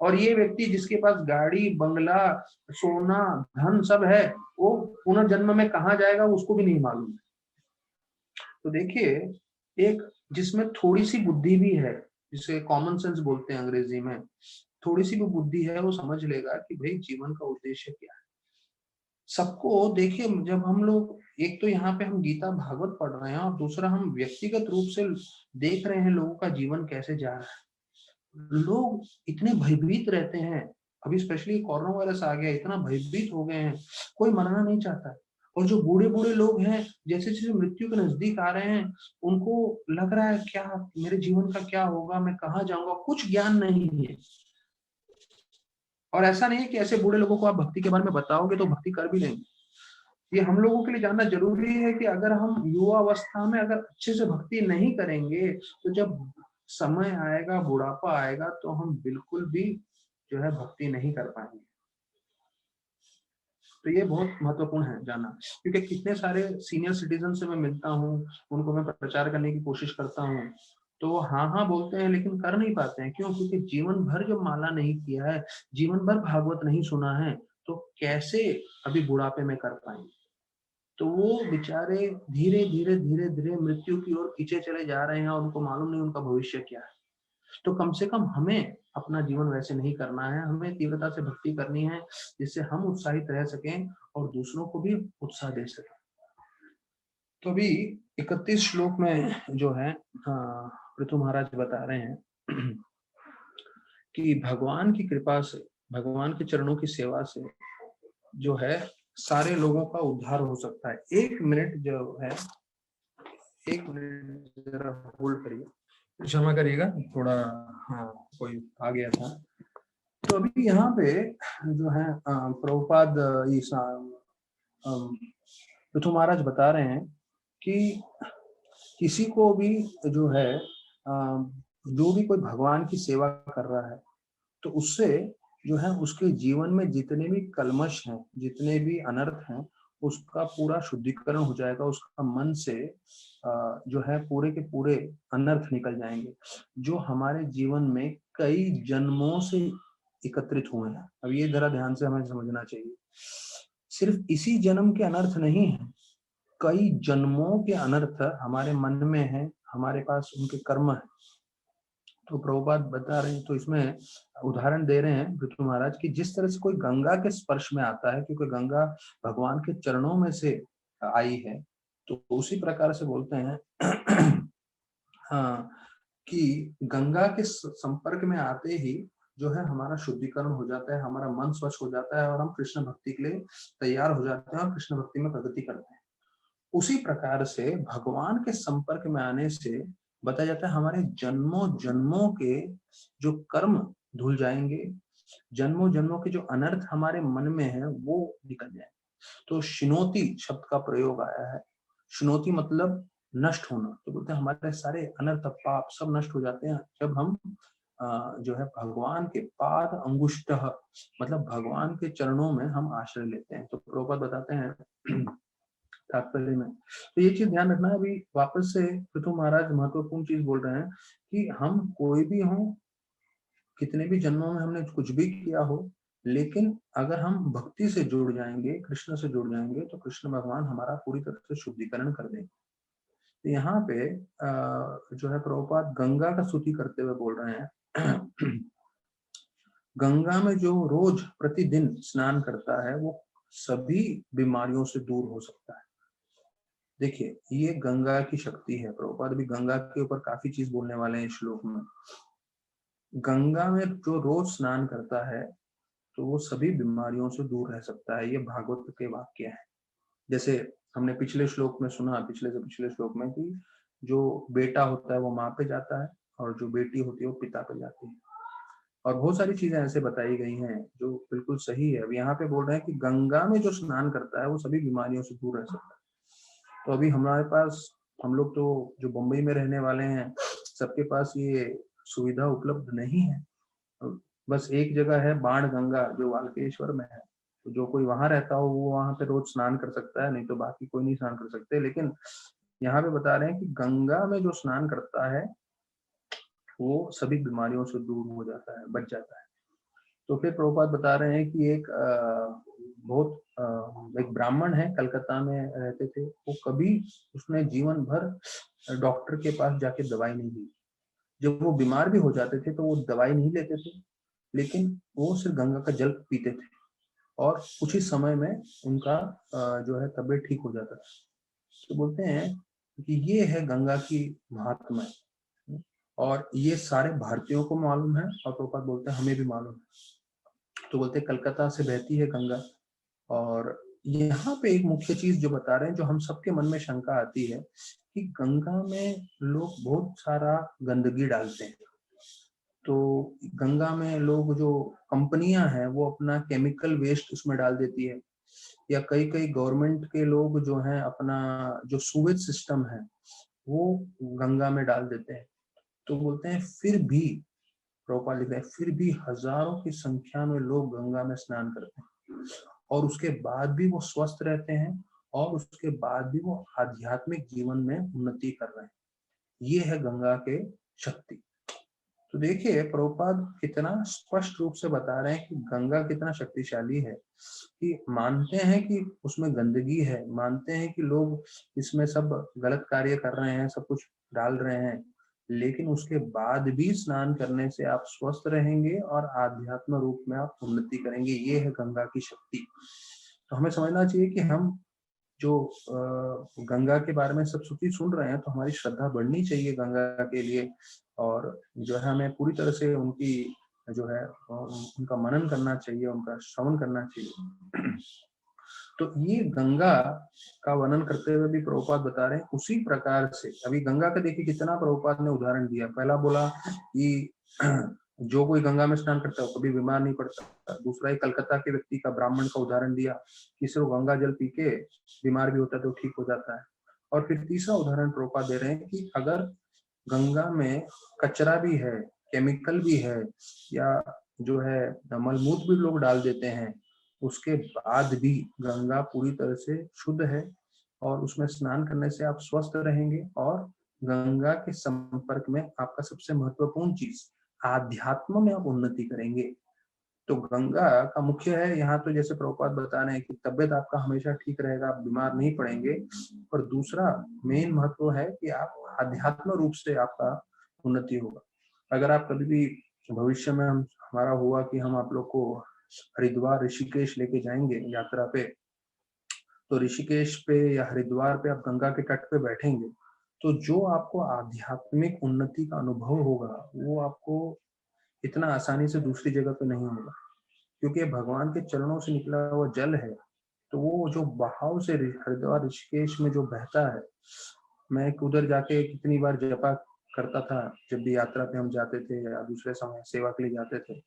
और ये व्यक्ति जिसके पास गाड़ी, बंगला, सोना, धन सब है, वो पुनर्जन्म में कहाँ जाएगा उसको भी नहीं मालूम। तो देखिए, एक जिसमें थोड़ी सी बुद्धि भी है, जिसे कॉमन सेंस बोलते हैं अंग्रेजी में, थोड़ी सी भी बुद्धि है, वो समझ लेगा कि भाई जीवन का उद्देश्य क्या है। सबको देखिए, जब हम लोग, एक तो यहाँ पे हम गीता भागवत पढ़ रहे हैं, और दूसरा हम व्यक्तिगत रूप से देख रहे हैं लोगों का जीवन कैसे जा रहा है। लोग इतने भयभीत रहते हैं, अभी स्पेशली कोरोना वायरस आ गया, इतना भयभीत हो गए हैं, कोई मरना नहीं चाहता है। और जो बूढ़े बूढ़े लोग हैं, जैसे जैसे मृत्यु के नजदीक आ रहे हैं, उनको लग रहा है क्या मेरे जीवन का क्या होगा, मैं कहाँ जाऊंगा, कुछ ज्ञान नहीं है। और ऐसा नहीं है कि ऐसे बूढ़े लोगों को आप भक्ति के बारे में बताओगे तो भक्ति कर भी लेंगे। ये हम लोगों के लिए जानना जरूरी है कि अगर हम युवा अवस्था में अगर अच्छे से भक्ति नहीं करेंगे, तो जब समय आएगा, बुढ़ापा आएगा, तो हम बिल्कुल भी जो है भक्ति नहीं कर पाएंगे। तो ये बहुत महत्वपूर्ण है जानना, क्योंकि कितने सारे सीनियर सिटीजन से मैं मिलता हूँ, उनको मैं प्रचार करने की कोशिश करता हूँ, तो वो हाँ हाँ बोलते हैं लेकिन कर नहीं पाते हैं। क्यों? क्योंकि जीवन भर जो माला नहीं किया है, जीवन भर भागवत नहीं सुना है, तो कैसे अभी बुढ़ापे में कर पाएंगे। तो वो बेचारे धीरे धीरे धीरे धीरे मृत्यु की ओर खींचे चले जा रहे हैं, और उनको मालूम नहीं उनका भविष्य क्या है। तो कम से कम हमें अपना जीवन वैसे नहीं करना है, हमें तीव्रता से भक्ति करनी है, जिससे हम उत्साहित रह सकें और दूसरों को भी उत्साह दे सकें। तो अभी 31 श्लोक में जो है पृथु महाराज बता रहे हैं कि भगवान की कृपा से, भगवान के चरणों की सेवा से जो है सारे लोगों का उद्धार हो सकता है। 1 मिनट जो है एक मिनट जरा होल्ड करिए, क्षमा करिएगा, थोड़ा हाँ कोई आ गया था। तो अभी यहाँ पे जो है प्रभुपाद पृथु महाराज बता रहे हैं कि किसी को भी जो है जो भी कोई भगवान की सेवा कर रहा है तो उससे जो है उसके जीवन में जितने भी कल्मश हैं, जितने भी अनर्थ हैं, उसका पूरा शुद्धिकरण हो जाएगा। उसका मन से जो है पूरे के पूरे अनर्थ निकल जाएंगे जो हमारे जीवन में कई जन्मों से एकत्रित हुए हैं। अब ये जरा ध्यान से हमें समझना चाहिए, सिर्फ इसी जन्म के अनर्थ नहीं है, कई जन्मों के अनर्थ हमारे मन में है, हमारे पास उनके कर्म है। तो प्रभुपाद बता रहे हैं, तो इसमें उदाहरण दे रहे हैं पृथु महाराज की, जिस तरह से कोई गंगा के स्पर्श में आता है, क्योंकि गंगा भगवान के चरणों में से आई है, तो उसी प्रकार से बोलते हैं हाँ कि गंगा के संपर्क में आते ही जो है हमारा शुद्धिकरण हो जाता है, हमारा मन स्वच्छ हो जाता है और हम कृष्ण भक्ति के लिए तैयार हो जाते हैं और कृष्ण भक्ति में प्रगति करते हैं। उसी प्रकार से भगवान के संपर्क में आने से बताया जाता है हमारे जन्मों जन्मों के जो कर्म धुल जाएंगे, जन्मों जन्मों के जो अनर्थ हमारे मन में है वो निकल जाएंगे। तो शिनोति शब्द का प्रयोग आया है। शिनोति मतलब नष्ट होना। तो बोलते हैं हमारे सारे अनर्थ पाप सब नष्ट हो जाते हैं जब हम जो है भगवान के पाद अंगुष्ठ मतलब भगवान के चरणों में हम आश्रय लेते हैं। तो प्रभुपाद बताते हैं तात्पर्य में, तो ये चीज ध्यान रखना है। अभी वापस से पृथु महाराज महत्वपूर्ण चीज बोल रहे हैं कि हम कोई भी हो, कितने भी जन्मों में हमने कुछ भी किया हो, लेकिन अगर हम भक्ति से जुड़ जाएंगे, कृष्ण से जुड़ जाएंगे, तो कृष्ण भगवान हमारा पूरी तरह से शुद्धिकरण कर देंगे। तो यहाँ पे जो है प्रभुपाद गंगा का स्तुति करते हुए बोल रहे हैं गंगा में जो रोज प्रतिदिन स्नान करता है वो सभी बीमारियों से दूर हो सकता है। देखिए ये गंगा की शक्ति है। प्रभुपाद भी गंगा के ऊपर काफी चीज बोलने वाले हैं श्लोक में। गंगा में जो रोज स्नान करता है तो वो सभी बीमारियों से दूर रह सकता है। ये भागवत के वाक्य है। जैसे हमने पिछले श्लोक में सुना, पिछले से पिछले श्लोक में, कि जो बेटा होता है वो माँ पे जाता है और जो बेटी होती है वो पिता पे जाती है। और बहुत सारी चीजें ऐसे बताई गई हैं जो बिल्कुल सही है। अब यहाँ पे बोल रहे हैं कि गंगा में जो स्नान करता है वो सभी बीमारियों से दूर रह सकता है। तो अभी हमारे पास, हम लोग तो जो मुंबई में रहने वाले हैं, सबके पास ये सुविधा उपलब्ध नहीं है। बस एक जगह है बाण गंगा जो वाल्केश्वर में है, तो जो कोई वहां रहता हो वो वहां पे रोज स्नान कर सकता है, नहीं तो बाकी कोई नहीं स्नान कर सकते। लेकिन यहाँ पे बता रहे हैं कि गंगा में जो स्नान करता है वो सभी बीमारियों से दूर हो जाता है, बच जाता है। तो फिर प्रभुपाद बता रहे हैं कि एक ब्राह्मण है, कलकत्ता में रहते थे। वो कभी उसने जीवन भर डॉक्टर के पास जाके दवाई नहीं ली। जब वो बीमार भी हो जाते थे तो वो दवाई नहीं लेते थे, लेकिन वो सिर्फ गंगा का जल पीते थे और कुछ ही समय में उनका जो है तबीयत ठीक हो जाता था। तो बोलते हैं कि ये है गंगा की महात्मा, और ये सारे भारतीयों को मालूम है और प्रभुपाद बोलते हैं हमें भी मालूम है। तो बोलते हैं कलकत्ता से बहती है गंगा। और यहाँ पे एक मुख्य चीज जो बता रहे हैं, जो हम सबके मन में शंका आती है कि गंगा में लोग बहुत सारा गंदगी डालते हैं। तो गंगा में लोग, जो कंपनियां हैं वो अपना केमिकल वेस्ट उसमें डाल देती है, या कई कई गवर्नमेंट के लोग जो हैं अपना जो सूवेज सिस्टम है वो गंगा में डाल देते हैं। तो बोलते हैं फिर भी, प्रभुपाद लिख रहे हैं, फिर भी हजारों की संख्या में लोग गंगा में स्नान करते हैं और उसके बाद भी वो स्वस्थ रहते हैं और उसके बाद भी वो आध्यात्मिक जीवन में उन्नति कर रहे हैं। ये है गंगा के शक्ति। तो देखिए प्रभुपाद कितना स्पष्ट रूप से बता रहे हैं कि गंगा कितना शक्तिशाली है, कि मानते हैं कि उसमें गंदगी है, मानते हैं कि लोग इसमें सब गलत कार्य कर रहे हैं, सब कुछ डाल रहे हैं, लेकिन उसके बाद भी स्नान करने से आप स्वस्थ रहेंगे और आध्यात्म रूप में आप उन्नति करेंगे। ये है गंगा की शक्ति। तो हमें समझना चाहिए कि हम जो गंगा के बारे में सब स्तुति सुन रहे हैं, तो हमारी श्रद्धा बढ़नी चाहिए गंगा के लिए, और जो है हमें पूरी तरह से उनकी जो है उनका मनन करना चाहिए, उनका श्रवण करना चाहिए। तो ये गंगा का वर्णन करते हुए भी प्रभुपाद बता रहे हैं उसी प्रकार से। अभी गंगा का देखिए कितना प्रभुपाद ने उदाहरण दिया। पहला बोला कि जो कोई गंगा में स्नान करता है वो कभी बीमार नहीं पड़ता। दूसरा ही कलकत्ता के व्यक्ति का, ब्राह्मण का उदाहरण दिया कि सिर्फ गंगा जल पी के बीमार भी होता है तो ठीक हो जाता है। और फिर तीसरा उदाहरण प्रभुपाद दे रहे हैं कि अगर गंगा में कचरा भी है, केमिकल भी है, या जो है मलमूत्र भी लोग डाल देते हैं, उसके बाद भी गंगा पूरी तरह से शुद्ध है और उसमें स्नान करने से आप स्वस्थ रहेंगे। और गंगा के संपर्क में आपका सबसे महत्वपूर्ण चीज आध्यात्म में आप उन्नति करेंगे। तो गंगा का मुख्य है यहाँ तो जैसे प्रभुपाद बता रहे हैं कि तबियत आपका हमेशा ठीक रहेगा, आप बीमार नहीं पड़ेंगे। और दूसरा मेन महत्व है कि आप आध्यात्म रूप से आपका उन्नति होगा। अगर आप कभी भी भविष्य में हमारा हुआ कि हम आप लोग को हरिद्वार ऋषिकेश लेके जाएंगे यात्रा पे, तो ऋषिकेश पे या हरिद्वार पे आप गंगा के तट पे बैठेंगे तो जो आपको आध्यात्मिक उन्नति का अनुभव होगा वो आपको इतना आसानी से दूसरी जगह पे नहीं होगा, क्योंकि भगवान के चरणों से निकला हुआ जल है। तो वो जो बहाव से हरिद्वार ऋषिकेश में जो बहता है, मैं उधर जाके कितनी बार जपा करता था जब भी यात्रा पे हम जाते थे या दूसरे समय सेवा के लिए जाते थे।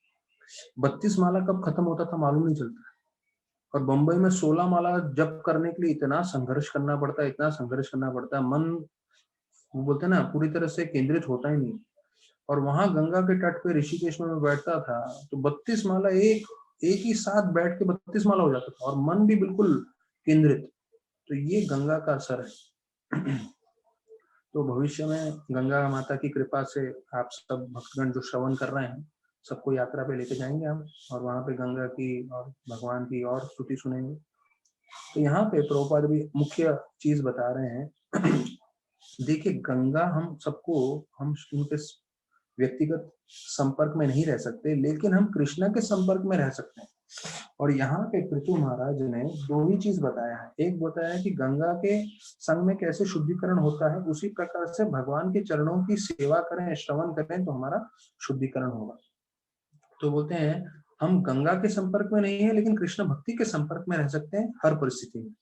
32 माला कब खत्म होता था मालूम नहीं चलता। और बंबई में 16 माला जप करने के लिए इतना संघर्ष करना पड़ता है, इतना संघर्ष करना पड़ता है, मन वो बोलते हैं ना पूरी तरह से केंद्रित होता ही नहीं। और वहां गंगा के तट पे ऋषिकेश में मैं बैठता था तो 32 माला एक ही साथ बैठ के 32 माला हो जाता था और मन भी बिल्कुल केंद्रित। तो ये गंगा का असर है। तो भविष्य में गंगा माता की कृपा से आप सब भक्तगण जो श्रवण कर रहे हैं सबको यात्रा पे लेके जाएंगे हम, और वहां पे गंगा की और भगवान की और स्तुति सुनेंगे। तो यहाँ पे प्रभुपाद भी मुख्य चीज बता रहे हैं। देखिए गंगा हम सबको, हम उनके व्यक्तिगत संपर्क में नहीं रह सकते, लेकिन हम कृष्णा के संपर्क में रह सकते हैं। और यहाँ पे पृथु महाराज ने दो ही चीज बताया है। एक बताया कि गंगा के संग में कैसे शुद्धिकरण होता है, उसी प्रकार से भगवान के चरणों की सेवा करें, श्रवण करें तो हमारा शुद्धिकरण होगा। तो बोलते हैं हम गंगा के संपर्क में नहीं है लेकिन कृष्ण भक्ति के संपर्क में रह सकते हैं हर परिस्थिति में।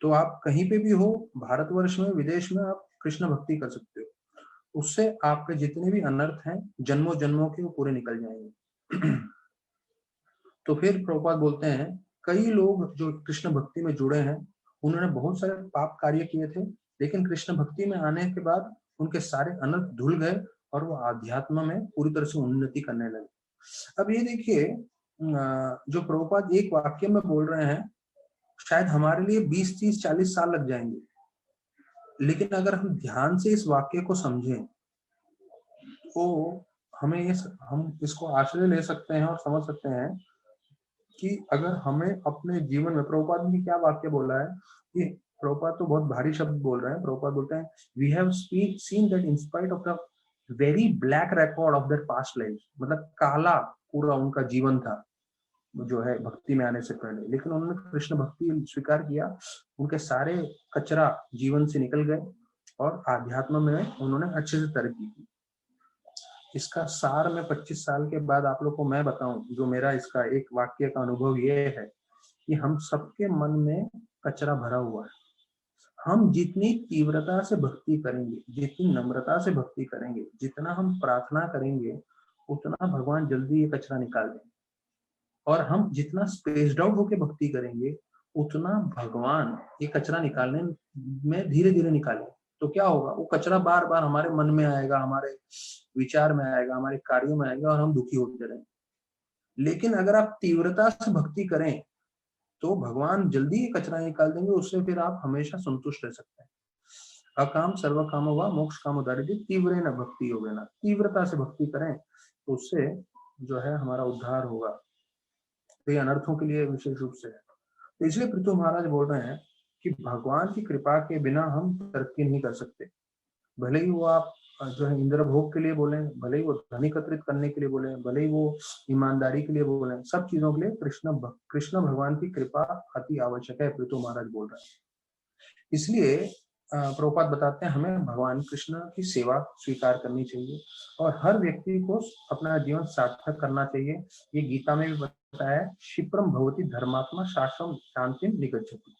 तो आप कहीं पे भी हो, भारतवर्ष में, विदेश में, आप कृष्ण भक्ति कर सकते हो। उससे आपके जितने भी अनर्थ हैं जन्मों जन्मों के वो पूरे निकल जाएंगे। तो फिर प्रभुपाद बोलते हैं कई लोग जो कृष्ण भक्ति में जुड़े हैं उन्होंने बहुत सारे पाप कार्य किए थे, लेकिन कृष्ण भक्ति में आने के बाद उनके सारे अनर्थ धुल गए और वो आध्यात्म में पूरी तरह से उन्नति करने लगे। अब ये देखिए जो प्रभुपाद एक वाक्य में बोल रहे हैं शायद हमारे लिए 20, 30, 40 साल लग जाएंगे, लेकिन अगर हम ध्यान से इस वाक्य को समझें तो हम इसको आश्रय ले सकते हैं और समझ सकते हैं कि अगर हमें अपने जीवन में, प्रभुपाद ने क्या वाक्य बोला है कि प्रभुपाद तो बहुत भारी शब्द बोल रहे हैं। प्रभुपाद बोलते हैं we have seen that in spite of the very black record of their past life, मतलब काला पूरा उनका जीवन था जो है भक्ति में आने से पहले, लेकिन उन्होंने कृष्ण भक्ति स्वीकार किया, उनके सारे कचरा जीवन से निकल गए और आध्यात्म में उन्होंने अच्छे से तरक्की की। इसका सार में 25 साल के बाद आप लोग को मैं बताऊं, जो मेरा इसका एक वाक्य का अनुभव ये है कि हम सबके मन में कचरा भरा हुआ है। हम जितनी तीव्रता से भक्ति करेंगे, जितनी नम्रता से भक्ति करेंगे, जितना हम प्रार्थना करेंगे, उतना भगवान जल्दी ये कचरा निकाल देंगे। और हम जितना स्पेस्ड आउट होकर भक्ति करेंगे उतना भगवान ये कचरा निकालने में धीरे धीरे निकालेंगे। तो क्या होगा, वो कचरा बार बार हमारे मन में आएगा, हमारे विचार में आएगा, हमारे कार्यों में आएगा और हम दुखी होते रहेंगे। लेकिन अगर आप तीव्रता से भक्ति करें तो भगवान जल्दी ये कचरा निकाल देंगे, उससे फिर आप हमेशा संतुष्ट रह सकते हैं। अकाम सर्व काम व मोक्ष काम दारिद्र्य तीव्र न भक्ति हो ना, तीव्रता से भक्ति करें तो उससे जो है हमारा उद्धार होगा। तो ये अनर्थों के लिए विशेष रूप से है। तो इसलिए पृथु महाराज बोल रहे हैं कि भगवान की कृपा के बिना हम तरक्की नहीं कर सकते। भले ही वो आप जो है इंद्र भोग के लिए बोले, भले ही वो धन एकत्रित करने के लिए बोले, भले ही वो ईमानदारी के लिए बोले, सब चीजों के लिए कृष्ण भगवान की कृपा अति आवश्यक है, पृथु महाराज बोल रहे हैं। इसलिए प्रभुपाद बताते हैं हमें भगवान कृष्ण की सेवा स्वीकार करनी चाहिए और हर व्यक्ति को अपना जीवन सार्थक करना चाहिए। ये गीता में भी बताया है, क्षिप्रम भवति धर्मात्मा शाश्वतम शांतिम निगच्छति।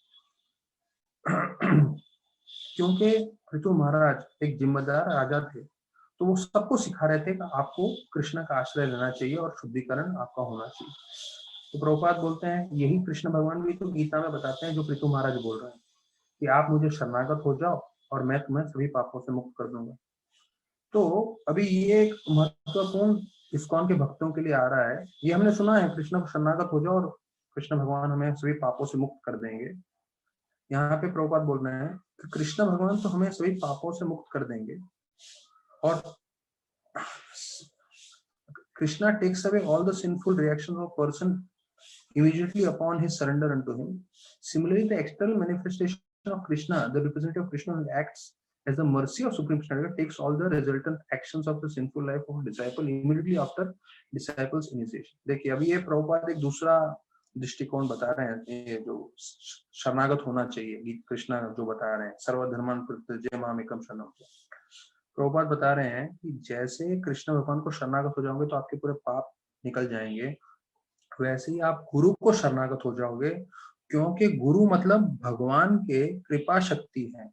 क्योंकि पृथु महाराज एक जिम्मेदार राजा थे, तो वो सबको सिखा रहे थे कि आपको कृष्ण का आश्रय लेना चाहिए और शुद्धिकरण आपका होना चाहिए। तो प्रभुपाद बोलते हैं यही कृष्ण भगवान भी तो गीता में बताते हैं जो पृथु महाराज बोल रहे हैं कि आप मुझे शरणागत हो जाओ और मैं तुम्हें सभी पापों से मुक्त कर दूंगा। तो अभी ये एक महत्वपूर्ण इस्कॉन के भक्तों के लिए आ रहा है। ये हमने सुना है कृष्ण को शरणागत हो जाओ और कृष्ण भगवान हमें सभी पापों से मुक्त कर देंगे। यहाँ पे प्रभुपाद बोल रहे हैं कि कृष्ण भगवान तो हमें सभी पापों से मुक्त कर देंगे और Krishna takes away all the sinful reaction of person immediately upon his surrender unto him. Similarly, the external manifestation of Krishna, the representative of Krishna, who acts as the mercy of Supreme Krishna, takes all the resultant actions of the sinful life of a disciple immediately after disciple's initiation. देखिए अभी ये प्रभुपाद एक दूसरा दृष्टिकोण बता रहे हैं, ये जो शरणागत होना चाहिए कृष्णा जो बता रहे हैं, सर्वधर्मान् परित्यज्य मामेकं शरणं। प्रभुपाद बता रहे हैं कि जैसे कृष्ण भगवान को शरणागत हो जाओगे तो आपके पूरे पाप निकल जाएंगे, वैसे ही आप गुरु को शरणागत हो जाओगे, क्योंकि गुरु मतलब भगवान के कृपा शक्ति है।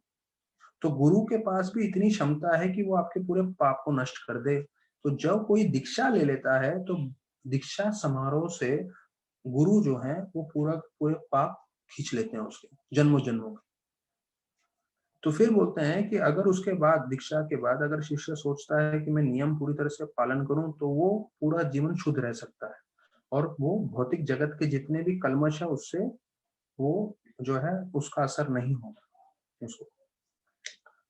तो गुरु के पास भी इतनी क्षमता है कि वो आपके पूरे पाप को नष्ट कर दे। तो जब कोई दीक्षा ले लेता है तो दीक्षा समारोह से गुरु जो है वो पूरे पाप खींच लेते हैं उसके जन्मों जन्मों में। तो फिर बोलते हैं कि अगर उसके बाद दीक्षा के बाद अगर शिष्य सोचता है कि मैं नियम पूरी तरह से पालन करूं तो वो पूरा जीवन शुद्ध रह सकता है और वो भौतिक जगत के जितने भी कलमश है उससे वो जो है उसका असर नहीं होगा उसको।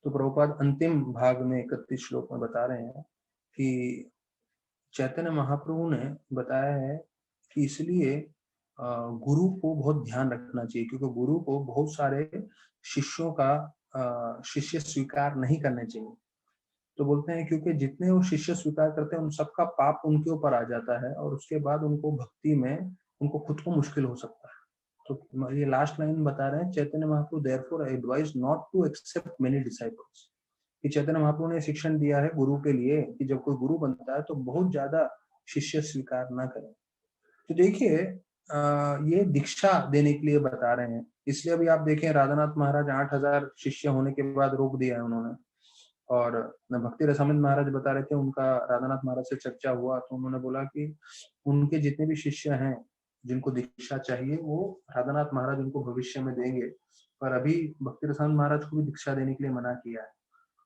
तो प्रभुपाद अंतिम भाग में 31 श्लोक में बता रहे हैं कि चैतन्य महाप्रभु ने बताया है कि इसलिए गुरु को बहुत ध्यान रखना चाहिए, क्योंकि गुरु को बहुत सारे शिष्यों का शिष्य स्वीकार नहीं करने चाहिए। तो बोलते हैं क्योंकि जितने वो शिष्य स्वीकार करते हैं उन सबका पाप उनके ऊपर आ जाता है और उसके बाद उनको भक्ति में उनको खुद को मुश्किल हो सकता है। तो ये लास्ट लाइन बता रहे हैं Chaitanya Mahaprabhu therefore advise not to accept many disciples. कि चैतन्य महाप्रभु ने शिक्षण दिया है गुरु के लिए कि जब कोई गुरु बनता है तो बहुत ज्यादा शिष्य स्वीकार ना करें। तो देखिए ये दीक्षा देने के लिए बता रहे हैं। इसलिए अभी आप देखें राधानाथ महाराज 8000 शिष्य होने के बाद रोक दिया है उन्होंने। और भक्ति रसामृत महाराज बता रहे थे उनका राधानाथ महाराज से चर्चा हुआ तो उन्होंने बोला कि उनके जितने भी शिष्य हैं जिनको दीक्षा चाहिए वो राधानाथ महाराज उनको भविष्य में देंगे, पर अभी भक्ति रसामृत महाराज को भी दीक्षा देने के लिए मना किया है।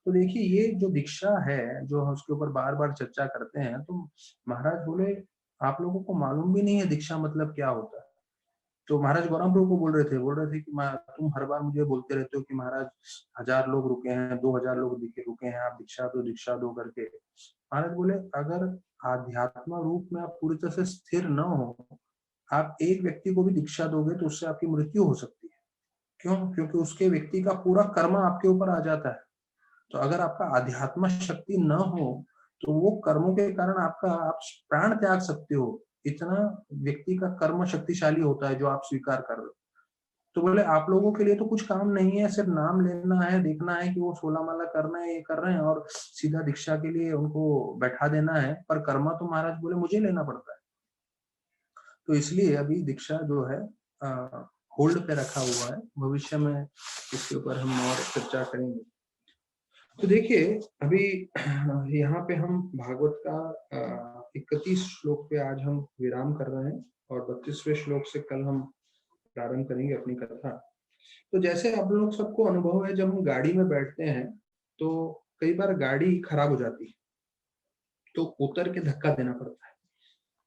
तो देखिए ये जो दीक्षा है जो हम उसके ऊपर बार बार चर्चा करते हैं, तो महाराज बोले आप लोगों को मालूम भी नहीं है दीक्षा मतलब क्या होता है। तो महाराज गौरांग प्रभु को बोल रहे थे कि तुम हर बार मुझे बोलते रहते हो कि महाराज 1000 लोग रुके हैं, 2000 लोग रुके हैं, आप दीक्षा दो करके। महाराज बोले अगर आध्यात्म रूप में आप पूरी तरह से स्थिर न हो, आप एक व्यक्ति को भी दीक्षा दोगे तो उससे आपकी मृत्यु हो सकती है। क्यों? क्योंकि उसके व्यक्ति का पूरा कर्म आपके ऊपर आ जाता है। तो अगर आपका आध्यात्म शक्ति न हो तो वो कर्मों के कारण आप प्राण त्याग सकते हो। इतना व्यक्ति का कर्म शक्तिशाली होता है जो आप स्वीकार कर रहे हो। तो बोले आप लोगों के लिए तो कुछ काम नहीं है, सिर्फ नाम लेना है, देखना है कि वो 16 माला करना है, ये कर रहे हैं और सीधा दीक्षा के लिए उनको बैठा देना है, पर कर्म तो महाराज बोले मुझे लेना पड़ता है। तो इसलिए अभी दीक्षा जो है होल्ड पे रखा हुआ है, भविष्य में इसके ऊपर हम और चर्चा करेंगे। तो देखिए अभी यहाँ पे हम भागवत का 31 श्लोक पे आज हम विराम कर रहे हैं और 32वें श्लोक से कल हम प्रारंभ करेंगे अपनी कथा। तो जैसे आप लोग सबको अनुभव है, जब हम गाड़ी में बैठते हैं तो कई बार गाड़ी खराब हो जाती है तो उतर के धक्का देना पड़ता है।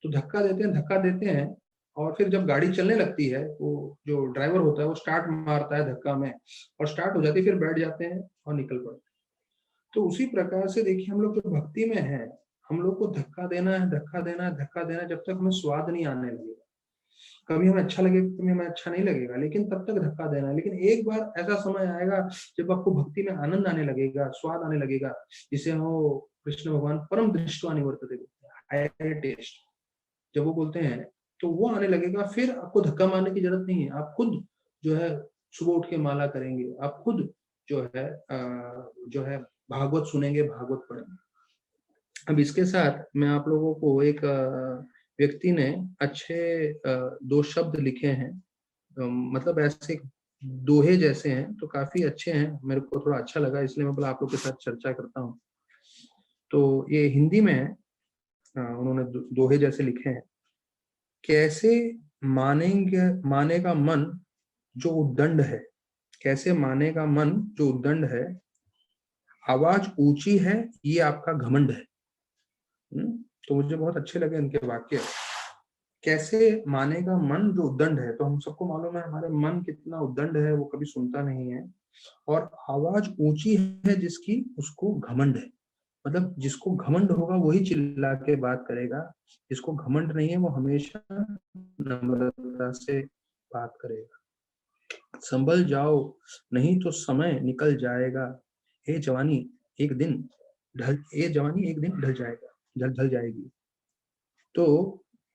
तो धक्का देते हैं और फिर जब गाड़ी चलने लगती है वो जो ड्राइवर होता है वो स्टार्ट मारता है धक्का में और स्टार्ट हो जाती है, फिर बैठ जाते हैं और निकल पड़ते हैं। तो उसी प्रकार से देखिए हम लोग जो भक्ति में है, हम लोग को धक्का देना है जब तक हमें स्वाद नहीं आने लगेगा। कभी हमें अच्छा लगेगा, कभी हमें अच्छा नहीं लगेगा, लेकिन तब तक धक्का देना है। लेकिन एक बार ऐसा समय आएगा जब आपको भक्ति में आनंद आने लगेगा, स्वाद आने लगेगा, जिसे वो कृष्ण भगवान परम दृष्टवा निवर्तते बोलते हैं, हायर टेस्ट जब वो बोलते हैं तो वो आने लगेगा। फिर आपको धक्का मारने की जरूरत नहीं है, आप खुद जो है सुबह उठ के माला करेंगे, आप खुद जो है भागवत सुनेंगे, भागवत पढ़ेंगे। अब इसके साथ मैं आप लोगों को एक व्यक्ति ने अच्छे 2 शब्द लिखे हैं, मतलब ऐसे दोहे जैसे हैं, तो काफी अच्छे हैं, मेरे को थोड़ा अच्छा लगा, इसलिए मैं बोला आप लोग के साथ चर्चा करता हूँ। तो ये हिंदी में है, उन्होंने दोहे जैसे लिखे हैं। कैसे मानेगा मन जो उद्दंड है, कैसे मानेगा मन जो उद्दंड है, आवाज ऊंची है ये आपका घमंड है। तो मुझे बहुत अच्छे लगे इनके वाक्य। कैसे मानेगा मन जो उद्दंड है, तो हम सबको मालूम है हमारे मन कितना उद्दंड है, वो कभी सुनता नहीं है। और आवाज ऊंची है जिसकी, उसको घमंड है। मतलब जिसको घमंड होगा वही चिल्ला के बात करेगा, जिसको घमंड नहीं है वो हमेशा नम्रता से बात करेगा। संभल जाओ नहीं तो समय निकल जाएगा, ये जवानी एक दिन ढल जाएगा, ढल जाएगी। तो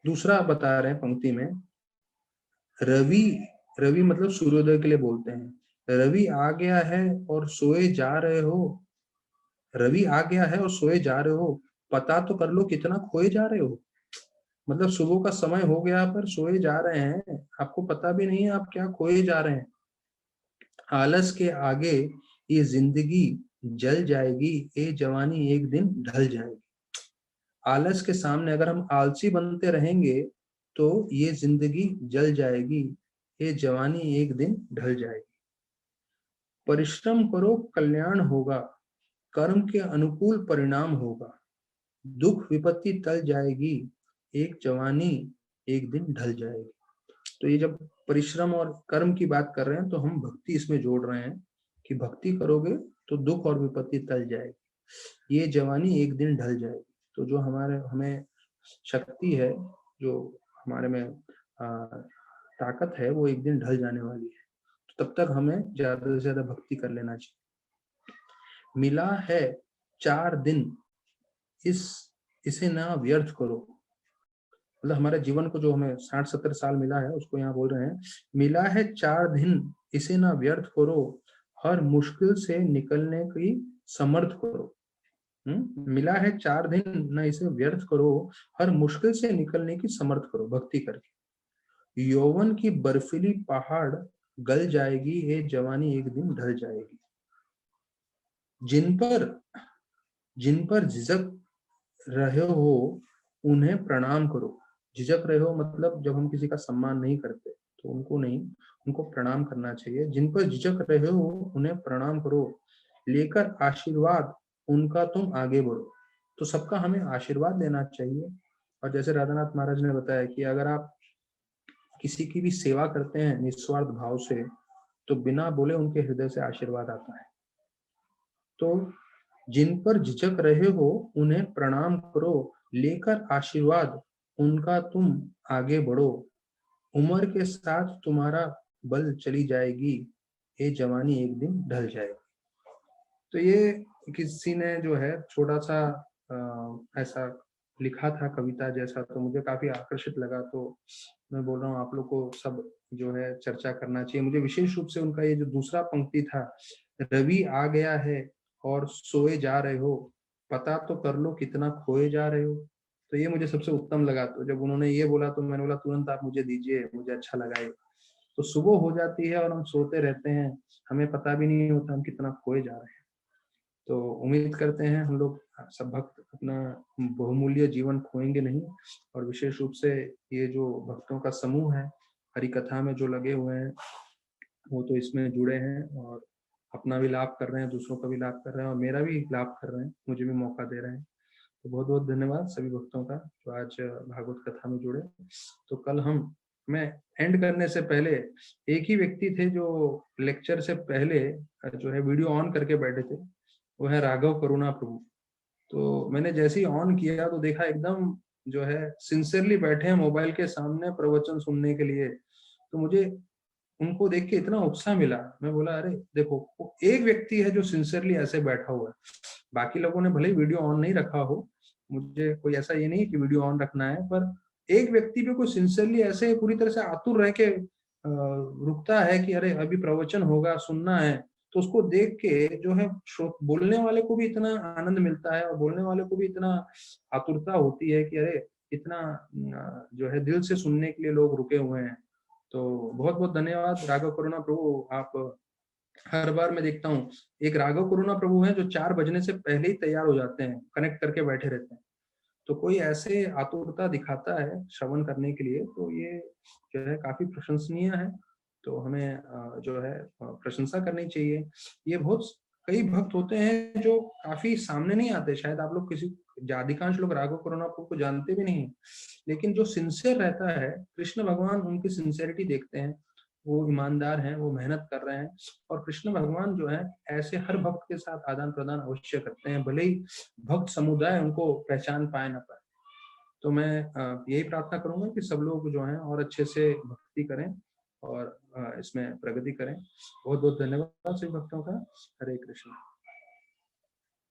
दूसरा बता रहे हैं पंक्ति में, रवि मतलब सूर्योदय के लिए बोलते हैं। रवि आ गया है और सोए जा रहे हो, रवि आ गया है और सोए जा रहे हो, पता तो कर लो कितना खोए जा रहे हो। मतलब सुबह का समय हो गया पर सोए जा रहे हैं, आपको पता भी नहीं है आप क्या खोए जा रहे हैं। आलस के आगे ये जिंदगी जल जाएगी, ये जवानी एक दिन ढल जाएगी। आलस के सामने अगर हम आलसी बनते रहेंगे तो ये जिंदगी जल जाएगी, ये जवानी एक दिन ढल जाएगी। परिश्रम करो कल्याण होगा, कर्म के अनुकूल परिणाम होगा, दुख विपत्ति टल जाएगी, एक जवानी एक दिन ढल जाएगी। तो ये जब परिश्रम और कर्म की बात कर रहे हैं तो हम भक्ति इसमें जोड़ रहे हैं कि भक्ति करोगे तो दुख और विपत्ति टल जाएगी, ये जवानी एक दिन ढल जाएगी। तो जो हमें शक्ति है, जो हमारे में ताकत है, वो एक दिन ढल जाने वाली है। तो तब तक हमें ज्यादा से ज्यादा भक्ति कर लेना चाहिए। मिला है 4 दिन, इसे ना व्यर्थ करो। मतलब हमारे जीवन को जो हमें 60-70 साल मिला है, उसको यहाँ बोल रहे हैं, मिला है 4 दिन, इसे ना व्यर्थ करो, हर मुश्किल से निकलने की समर्थ करो। मिला है 4 दिन, ना इसे व्यर्थ करो, हर मुश्किल से निकलने की समर्थ करो भक्ति करके। यौवन की बर्फीली पहाड़ गल जाएगी, ये जवानी एक दिन ढल जाएगी। जिन पर झिझक रहे हो उन्हें प्रणाम करो। झिझक रहे हो मतलब जब हम किसी का सम्मान नहीं करते तो उनको नहीं, उनको प्रणाम करना चाहिए। जिन पर झिझक रहे हो उन्हें प्रणाम करो, लेकर आशीर्वाद उनका तुम आगे बढ़ो। तो सबका हमें आशीर्वाद देना चाहिए। और जैसे राधानाथ महाराज ने बताया कि अगर आप किसी की भी सेवा करते हैं निस्वार्थ भाव से, तो बिना बोले उनके हृदय से आशीर्वाद आता है। तो जिन पर झिझक रहे हो उन्हें प्रणाम करो, लेकर आशीर्वाद उनका तुम आगे बढ़ो। उम्र के साथ तुम्हारा बल चली जाएगी, ये जवानी एक दिन ढल जाएगी। तो ये किसी ने जो है छोटा सा ऐसा लिखा था कविता जैसा, तो मुझे काफी आकर्षित लगा। तो मैं बोल रहा हूँ आप लोग को सब जो है चर्चा करना चाहिए। मुझे विशेष रूप से उनका ये जो दूसरा पंक्ति था, रवि आ गया है और सोए जा रहे हो, पता तो कर लो कितना खोए जा रहे हो। तो ये मुझे सबसे उत्तम लगा। तो जब उन्होंने ये बोला तो मैंने बोला तुरंत आप मुझे दीजिए, मुझे अच्छा लगा ये। तो सुबह हो जाती है और हम सोते रहते हैं, हमें पता भी नहीं होता हम कितना खोए जा रहे हैं। तो उम्मीद करते हैं हम लोग सब भक्त अपना बहुमूल्य जीवन खोएंगे नहीं। और विशेष रूप से ये जो भक्तों का समूह है हरि कथा में जो लगे हुए हैं, वो तो इसमें जुड़े हैं और अपना भी लाभ कर रहे हैं, दूसरों का भी लाभ कर रहे हैं और मेरा भी लाभ कर रहे हैं, मुझे भी मौका दे रहे हैं। तो बहुत बहुत धन्यवाद सभी भक्तों का जो आज भागवत कथा में जुड़े। तो कल मैं एंड करने से पहले, एक ही व्यक्ति थे जो लेक्चर से पहले जो है वीडियो ऑन करके बैठे थे, वो है राघव करुणा प्रभु। तो मैंने जैसे ही ऑन किया तो देखा एकदम जो है सिंसियरली बैठे हैं मोबाइल के सामने प्रवचन सुनने के लिए। तो मुझे उनको देख के इतना उत्साह मिला, मैं बोला अरे देखो वो एक व्यक्ति है जो सिंसियरली ऐसे बैठा हुआ है। बाकी लोगों ने भले ही वीडियो ऑन नहीं रखा हो, मुझे कोई ऐसा ये नहीं कि वीडियो ऑन रखना है, पर एक व्यक्ति भी कोई सिंसियरली ऐसे पूरी तरह से आतुर रह के रुकता है कि अरे अभी प्रवचन होगा, सुनना है, तो उसको देख के जो है बोलने वाले को भी इतना आनंद मिलता है और बोलने वाले को भी इतना आतुरता होती है कि अरे इतना जो है दिल से सुनने के लिए लोग रुके हुए हैं। तो बहुत बहुत धन्यवाद राघव करुणा प्रभु। आप हर बार मैं देखता हूँ एक राघव करुणा प्रभु हैं जो 4 बजने से पहले ही तैयार हो जाते हैं, कनेक्ट करके बैठे रहते हैं। तो कोई ऐसे आतुरता दिखाता है श्रवण करने के लिए, तो ये जो है काफी प्रशंसनीय है। तो हमें जो है प्रशंसा करनी चाहिए। ये बहुत कई भक्त होते हैं जो काफी सामने नहीं आते, शायद आप लोग किसी अधिकांश लोग राघव करुणा को जानते भी नहीं, लेकिन जो सिंसियर रहता है कृष्ण भगवान उनकी सिंसियरिटी देखते हैं। वो ईमानदार हैं, वो मेहनत कर रहे हैं, और कृष्ण भगवान जो है ऐसे हर भक्त के साथ आदान प्रदान अवश्य करते हैं, भले ही भक्त समुदाय उनको पहचान पाए ना पाए। तो मैं यही प्रार्थना करूंगा कि सब लोग जो हैं और अच्छे से भक्ति करें और इसमें प्रगति करें। बहुत बहुत धन्यवाद सभी भक्तों का। हरे कृष्ण।